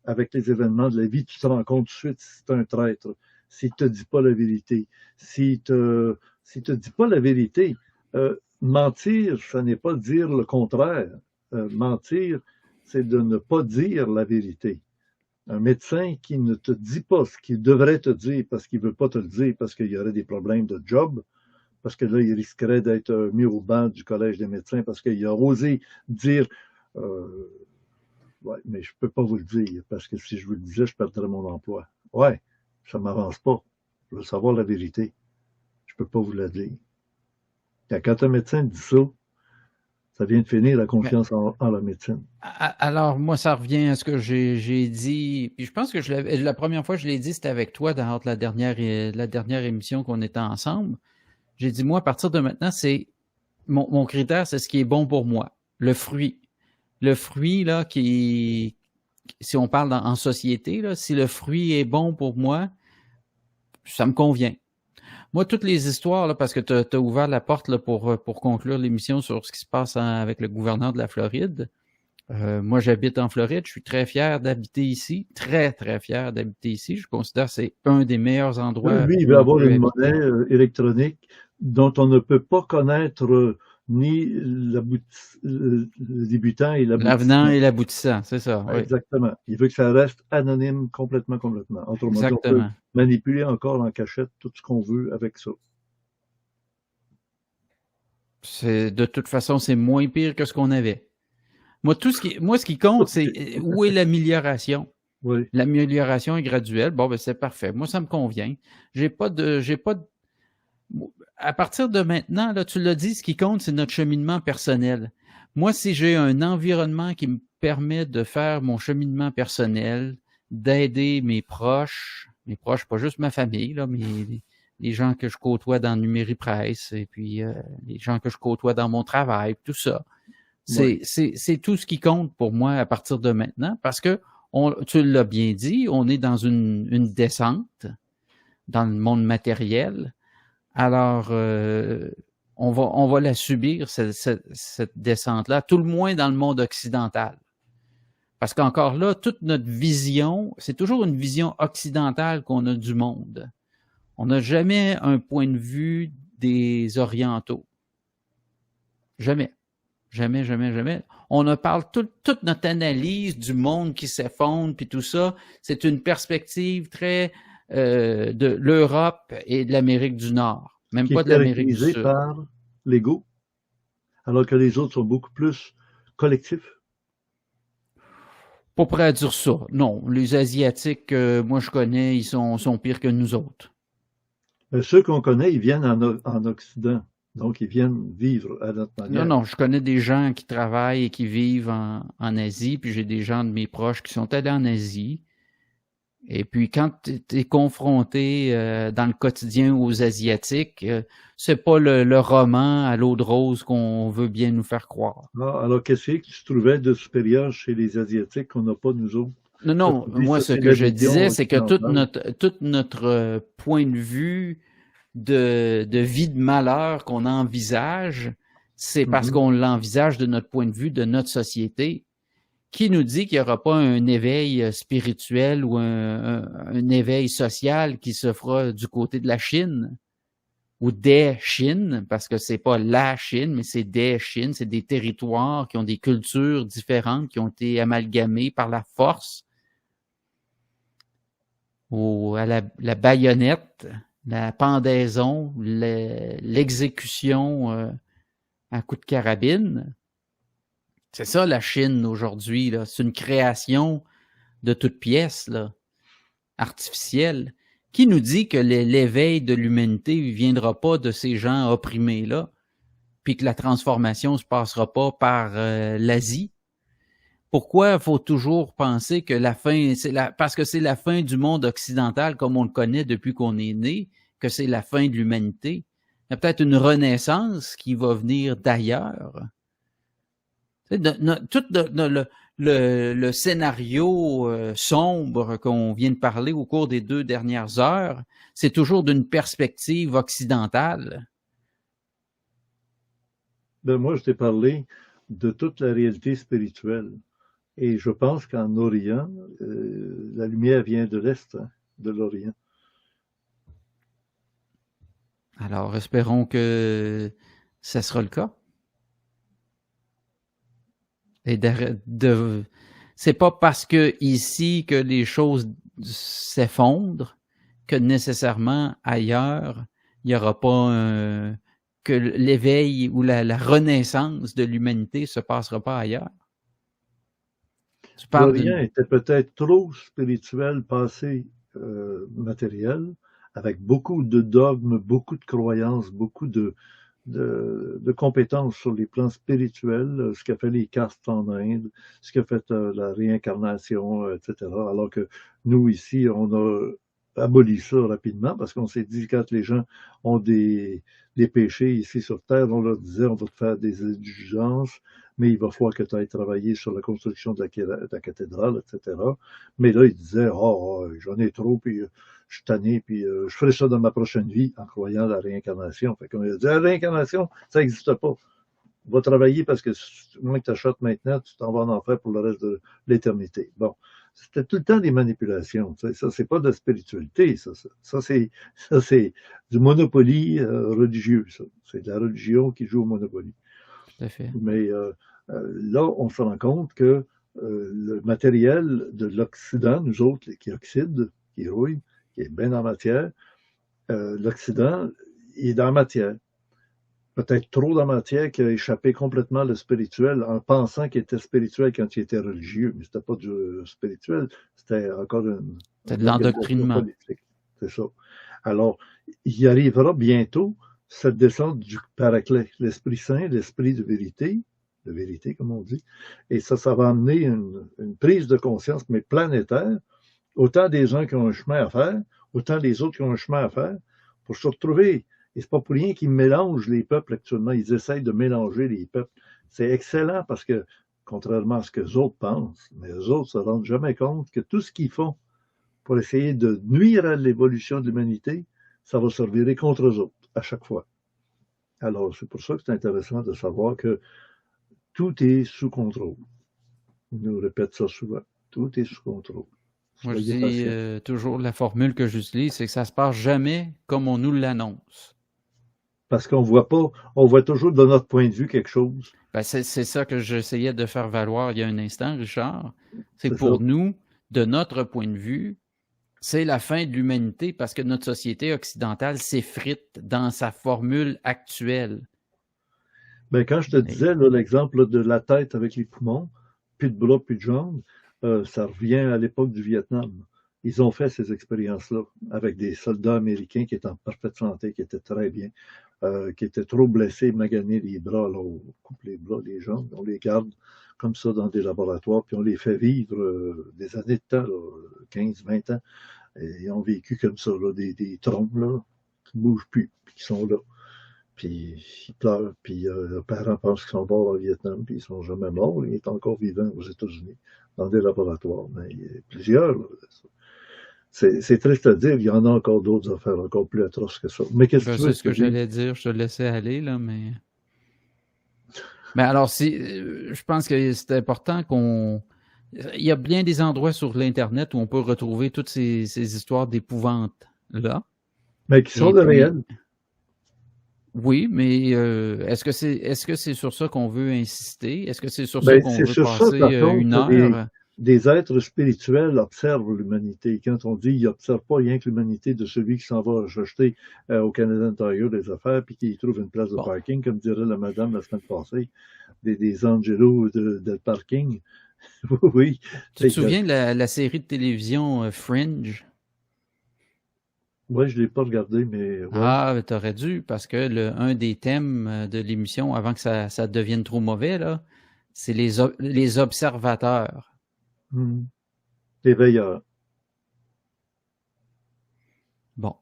avec les événements de la vie, tu te rends compte tout de suite si c'est un traître, s'il te dit pas la vérité, s'il te dit pas la vérité. Mentir, ça n'est pas dire le contraire. Mentir, c'est de ne pas dire la vérité. Un médecin qui ne te dit pas ce qu'il devrait te dire parce qu'il veut pas te le dire parce qu'il y aurait des problèmes de job, parce que là, il risquerait d'être mis au banc du collège des médecins parce qu'il a osé dire ouais, mais je peux pas vous le dire parce que si je vous le disais, je perdrais mon emploi. Ouais, ça m'avance pas. Je veux savoir la vérité. Je peux pas vous la dire. Et quand un médecin dit ça, ça vient de finir la confiance en la médecine. Alors, moi, ça revient à ce que j'ai dit. Puis je pense que la première fois que je l'ai dit, c'était avec toi dans la dernière émission qu'on était ensemble. J'ai dit, moi, à partir de maintenant, c'est mon critère, c'est ce qui est bon pour moi. Le fruit. Le fruit, là, si on parle en société, là, si le fruit est bon pour moi, ça me convient. Moi, toutes les histoires, là, parce que tu as ouvert la porte là, pour conclure l'émission sur ce qui se passe avec le gouverneur de la Floride. Moi, j'habite en Floride. Je suis très fier d'habiter ici. Très, très fier d'habiter ici. Je considère que c'est un des meilleurs endroits. Lui, il veut avoir une monnaie électronique dont on ne peut pas connaître ni le débutant et l'aboutissant. L'avenant et l'aboutissant, c'est ça. Oui. Exactement. Il veut que ça reste anonyme complètement. Autrement dit, on peut manipuler encore en cachette tout ce qu'on veut avec ça. De toute façon, c'est moins pire que ce qu'on avait. Moi, ce qui compte, c'est où est l'amélioration. Oui. L'amélioration est graduelle. Bon, ben c'est parfait. Moi, ça me convient. À partir de maintenant, là, tu l'as dit, ce qui compte, c'est notre cheminement personnel. Moi, si j'ai un environnement qui me permet de faire mon cheminement personnel, d'aider mes proches, pas juste ma famille, là, mais les gens que je côtoie dans Numéri-Presse, et puis les gens que je côtoie dans mon travail, tout ça. C'est tout ce qui compte pour moi à partir de maintenant, parce que tu l'as bien dit, on est dans une descente dans le monde matériel. Alors, on va la subir, cette descente-là, tout le moins dans le monde occidental. Parce qu'encore là, toute notre vision, c'est toujours une vision occidentale qu'on a du monde. On n'a jamais un point de vue des orientaux. Jamais. Jamais, jamais, jamais. On a parlé toute notre analyse du monde qui s'effondre, puis tout ça, c'est une perspective très de l'Europe et de l'Amérique du Nord. Même pas de l'Amérique du Sud. Par l'ego, alors que les autres sont beaucoup plus collectifs. Pas prêt à dire ça. Non, les Asiatiques, moi je connais, ils sont pires que nous autres. Ceux qu'on connaît, ils viennent en Occident. Donc, ils viennent vivre à notre manière. Non, je connais des gens qui travaillent et qui vivent en Asie, puis j'ai des gens de mes proches qui sont allés en Asie. Et puis, quand tu es confronté dans le quotidien aux Asiatiques, c'est pas le roman à l'eau de rose qu'on veut bien nous faire croire. Ah, alors, qu'est-ce que tu trouvais de supérieur chez les Asiatiques qu'on n'a pas nous autres? Non, moi, ce que je disais, c'est que tout notre point de vue de vie de malheur qu'on envisage, c'est parce qu'on l'envisage de notre point de vue de notre société. Qui nous dit qu'il n'y aura pas un éveil spirituel ou un éveil social qui se fera du côté de la Chine ou des Chines, parce que c'est pas la Chine, mais c'est des Chines, c'est des territoires qui ont des cultures différentes, qui ont été amalgamées par la force ou à la baïonnette, la pendaison, l'exécution à coups de carabine. C'est ça la Chine aujourd'hui, là. C'est une création de toutes pièces, là, artificielle. Qui nous dit que l'éveil de l'humanité ne viendra pas de ces gens opprimés-là, puis que la transformation ne se passera pas par l'Asie? Pourquoi il faut toujours penser que la fin, parce que c'est la fin du monde occidental comme on le connaît depuis qu'on est né, que c'est la fin de l'humanité? Il y a peut-être une renaissance qui va venir d'ailleurs. Tout le scénario sombre qu'on vient de parler au cours des 2 dernières heures, c'est toujours d'une perspective occidentale. Ben, moi, je t'ai parlé de toute la réalité spirituelle. Et je pense qu'en Orient, la lumière vient de l'Est, hein, de l'Orient. Alors, espérons que ça sera le cas. Et c'est pas parce que ici que les choses s'effondrent que nécessairement ailleurs, il n'y aura pas que l'éveil ou la renaissance de l'humanité se passera pas ailleurs. L'Orient était peut-être trop spirituel, passé matériel, avec beaucoup de dogmes, beaucoup de croyances, beaucoup de compétences sur les plans spirituels, ce qu'a fait les castes en Inde, ce qu'a fait la réincarnation, etc. Alors que nous, ici, on a aboli ça rapidement parce qu'on s'est dit quand les gens ont des péchés ici sur Terre, on leur disait on va te faire des indulgences, mais il va falloir que tu ailles travailler sur la construction de la cathédrale, etc. Mais là, ils disaient j'en ai trop, puis je suis tanné, puis je ferai ça dans ma prochaine vie en croyant à la réincarnation. Fait qu'on a dit la réincarnation, ça n'existe pas. On va travailler parce que moins que tu achètes maintenant, tu t'en vas en enfer pour le reste de l'éternité. Bon. C'était tout le temps des manipulations. Tu sais. Ça, c'est pas de la spiritualité. Ça c'est du Monopoly religieux. Ça. C'est de la religion qui joue au Monopoly. Tout à fait. Mais là, on se rend compte que le matériel de l'Occident, nous autres, qui oxyde, qui rouille, qui est bien en matière, l'Occident, il est dans la matière. Peut-être trop dans la matière qui a échappé complètement le spirituel en pensant qu'il était spirituel quand il était religieux. Mais c'était pas du spirituel, c'était encore c'était de l'endoctrinement politique. C'est ça. Alors, il arrivera bientôt cette descente du Paraclet, l'Esprit Saint, l'Esprit de vérité comme on dit, et ça va amener une prise de conscience, mais planétaire, autant des uns qui ont un chemin à faire, autant des autres qui ont un chemin à faire, pour se retrouver. Et c'est pas pour rien qu'ils mélangent les peuples actuellement, ils essayent de mélanger les peuples. C'est excellent parce que, contrairement à ce que les autres pensent, mais les autres se rendent jamais compte que tout ce qu'ils font pour essayer de nuire à l'évolution de l'humanité, ça va se revirer contre eux autres, à chaque fois. Alors, c'est pour ça que c'est intéressant de savoir que tout est sous contrôle. Il nous répète ça souvent. Tout est sous contrôle. Moi, je dis toujours la formule que j'utilise, c'est que ça se passe jamais comme on nous l'annonce. Parce qu'on voit pas, on voit toujours de notre point de vue quelque chose. Ben, c'est ça que j'essayais de faire valoir il y a un instant, Richard. C'est pour nous, de notre point de vue, c'est la fin de l'humanité parce que notre société occidentale s'effrite dans sa formule actuelle. Ben, quand je te disais l'exemple de la tête avec les poumons, plus de bras, plus de jambes, ça revient à l'époque du Vietnam. Ils ont fait ces expériences-là avec des soldats américains qui étaient en parfaite santé, qui étaient très bien, qui étaient trop blessés, maganés les bras, là, on coupe les bras, les jambes, on les garde comme ça dans des laboratoires, puis on les fait vivre des années de temps, là, 15, 20 ans. Et ils ont vécu comme ça, là, des troncs là, qui ne bougent plus, puis qui sont là. Puis ils pleurent, puis leurs parents pensent qu'ils sont morts au Vietnam, puis ils sont jamais morts, ils sont encore vivants aux États-Unis, dans des laboratoires. Mais il y a plusieurs. C'est triste à dire, il y en a encore d'autres affaires encore plus atroces que ça. Mais qu'est-ce que tu veux? C'est ce que j'allais dire, je te laissais aller, là, mais... Mais alors, je pense que c'est important qu'on... Il y a bien des endroits sur l'Internet où on peut retrouver toutes ces histoires d'épouvante-là. Mais qui sont de réels. Oui, mais est-ce que c'est sur ça qu'on veut insister? Est-ce que c'est sur ça qu'on veut passer une heure? des êtres spirituels observent l'humanité. Quand on dit, ils n'observent pas rien que l'humanité de celui qui s'en va acheter au Canadian Tire des affaires puis qui trouve une place de Bon. parking, comme dirait la madame la semaine passée, des angelos de parking. Oui. Tu te souviens de la série de télévision Fringe? Oui, je ne l'ai pas regardé, mais... Ouais. Ah, t'aurais dû, parce que un des thèmes de l'émission, avant que ça devienne trop mauvais, là, c'est les observateurs. Les veilleurs. Bon,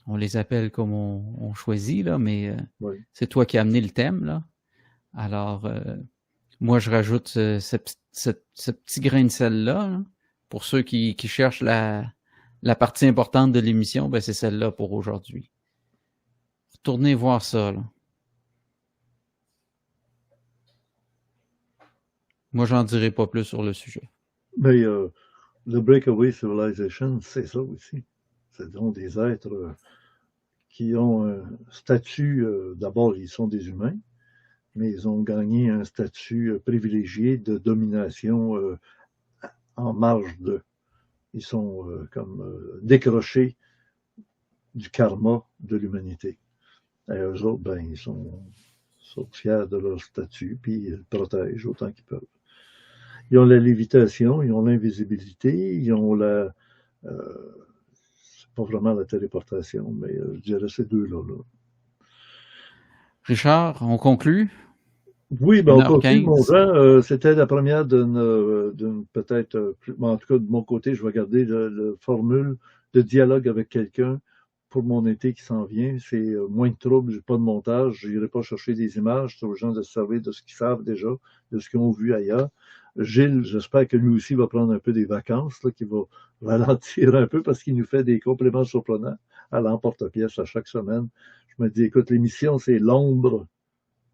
on les appelle comme on choisit, là, mais Oui. c'est toi qui as amené le thème, là. Alors, moi, je rajoute ce petit grain de sel-là, là, pour ceux qui cherchent la partie importante de l'émission, ben c'est celle-là pour aujourd'hui. Retournez voir ça, là. Moi, j'en dirai pas plus sur le sujet. Mais le Breakaway Civilization, c'est ça aussi. Ce sont des êtres qui ont un statut, d'abord, ils sont des humains, mais ils ont gagné un statut privilégié de domination en marge d'eux. Ils sont comme décrochés du karma de l'humanité. Et eux autres, ben, ils sont fiers de leur statut, puis ils le protègent autant qu'ils peuvent. Ils ont la lévitation, ils ont l'invisibilité, ils ont c'est pas vraiment la téléportation, mais je dirais ces deux-là. Là. Richard, on conclut? Oui, ben on 1h15. continue, mon Jean. C'était la première d'une peut-être, en tout cas de mon côté, je vais garder la formule de dialogue avec quelqu'un pour mon été qui s'en vient. C'est moins de troubles, j'ai pas de montage, je n'irai pas chercher des images, c'est aux gens de se servir de ce qu'ils savent déjà, de ce qu'ils ont vu ailleurs. Gilles, j'espère que lui aussi va prendre un peu des vacances, là, qu'il va ralentir un peu parce qu'il nous fait des compléments surprenants à l'emporte-pièce à chaque semaine. Je me dis, écoute, l'émission, c'est l'ombre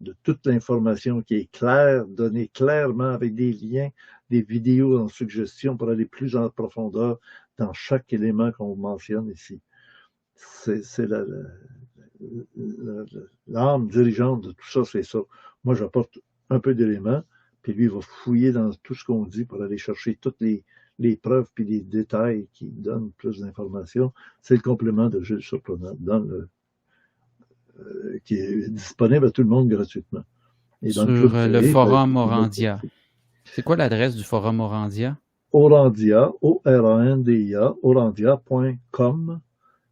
de toute l'information qui est claire, donnée clairement avec des liens, des vidéos en suggestion pour aller plus en profondeur dans chaque élément qu'on mentionne ici. C'est l'âme dirigeante de tout ça, c'est ça. Moi, j'apporte un peu d'éléments, puis lui, il va fouiller dans tout ce qu'on dit pour aller chercher toutes les preuves puis les détails qui donnent plus d'informations. C'est le complément de Gilles Surprenant qui est disponible à tout le monde gratuitement. Et sur le forum Orandia. C'est quoi l'adresse du forum Orandia? Orandia, O-R-A-N-D-I-A, orandia.com.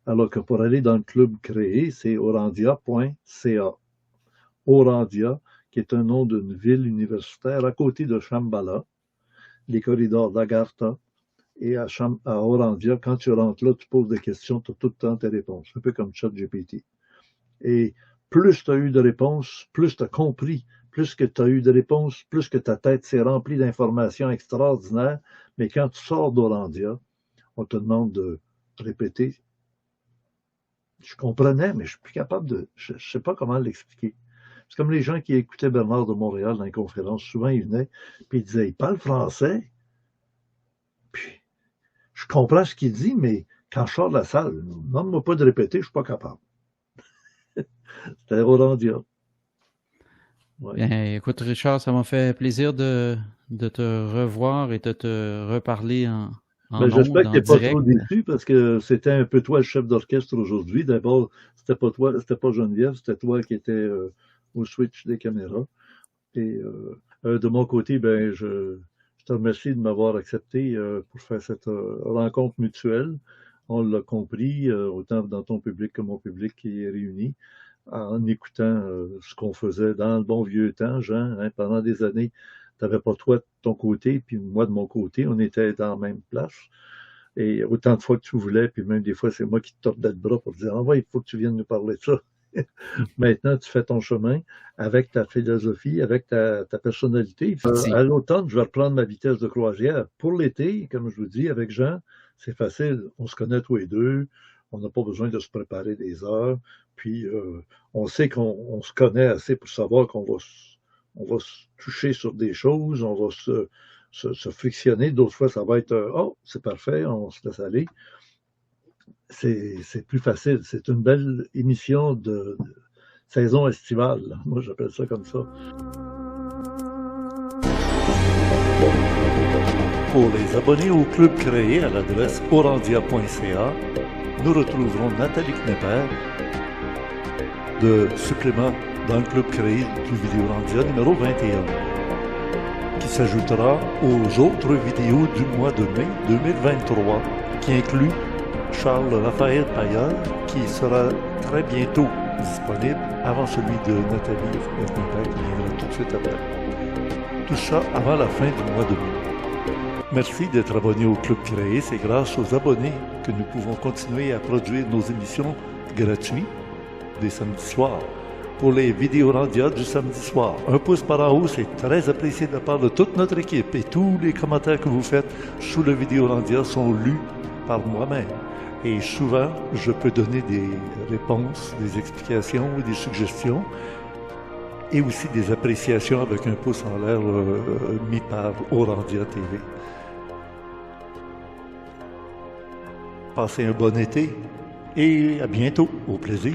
Alors que pour aller dans le club créé, c'est orandia.ca. Orandia, qui est un nom d'une ville universitaire à côté de Shambhala, les corridors d'Agartha. Et à Orandia, quand tu rentres là, tu poses des questions, tu as tout le temps tes réponses. Un peu comme ChatGPT. Et plus tu as eu de réponses, plus tu as compris, plus que tu as eu de réponses, plus que ta tête s'est remplie d'informations extraordinaires. Mais quand tu sors d'Orandia, on te demande de répéter. Je comprenais, mais je suis plus capable je sais pas comment l'expliquer. C'est comme les gens qui écoutaient Bernard de Montréal dans les conférences. Souvent, ils venaient, puis ils disaient, il parle français. Puis, je comprends ce qu'il dit, mais quand je sors de la salle, demande-moi pas de répéter, je suis pas capable. C'était Orandia. Ouais. Bien, écoute, Richard, ça m'a fait plaisir de te revoir et de te reparler en j'espère que tu n'es pas direct. trop déçu parce que c'était un peu toi le chef d'orchestre aujourd'hui. D'abord, c'était pas toi, c'était pas Geneviève, c'était toi qui étais au switch des caméras. Et de mon côté, ben je te remercie de m'avoir accepté pour faire cette rencontre mutuelle. On l'a compris, autant dans ton public que mon public qui est réuni, en écoutant ce qu'on faisait dans le bon vieux temps, Jean, hein, pendant des années. Tu n'avais pas toi de ton côté, puis moi de mon côté, on était dans la même place. Et autant de fois que tu voulais, puis même des fois, c'est moi qui te tordais le bras pour te dire « Ah ouais, il faut que tu viennes nous parler de ça. » Maintenant, tu fais ton chemin avec ta philosophie, avec ta personnalité. À l'automne, je vais reprendre ma vitesse de croisière. Pour l'été, comme je vous dis, avec Jean, c'est facile. On se connaît tous les deux. On n'a pas besoin de se préparer des heures. Puis, on sait qu'on se connaît assez pour savoir qu'on va se toucher sur des choses, on va se frictionner. D'autres fois, ça va être « Oh, c'est parfait, on se laisse aller ». C'est plus facile. C'est une belle émission de saison estivale. Moi, j'appelle ça comme ça. Pour les abonnés au club créé à l'adresse orandia.ca, nous retrouverons Nathalie Knepper de Supplément dans le club créé du Vidéorandia numéro 21, qui s'ajoutera aux autres vidéos du mois de mai 2023, qui inclut Charles Raphaël Paillard, qui sera très bientôt disponible avant celui de Nathalie Knepper, qui viendra tout de suite après. Tout ça avant la fin du mois de mai. Merci d'être abonné au Club Créé. C'est grâce aux abonnés que nous pouvons continuer à produire nos émissions gratuites des samedis soirs. Pour les Vidéorandia du samedi soir, un pouce par en haut, c'est très apprécié de la part de toute notre équipe et tous les commentaires que vous faites sous le Vidéorandia sont lus par moi-même. Et souvent, je peux donner des réponses, des explications ou des suggestions et aussi des appréciations avec un pouce en l'air mis par Orandia TV. Passez un bon été et à bientôt. Au plaisir.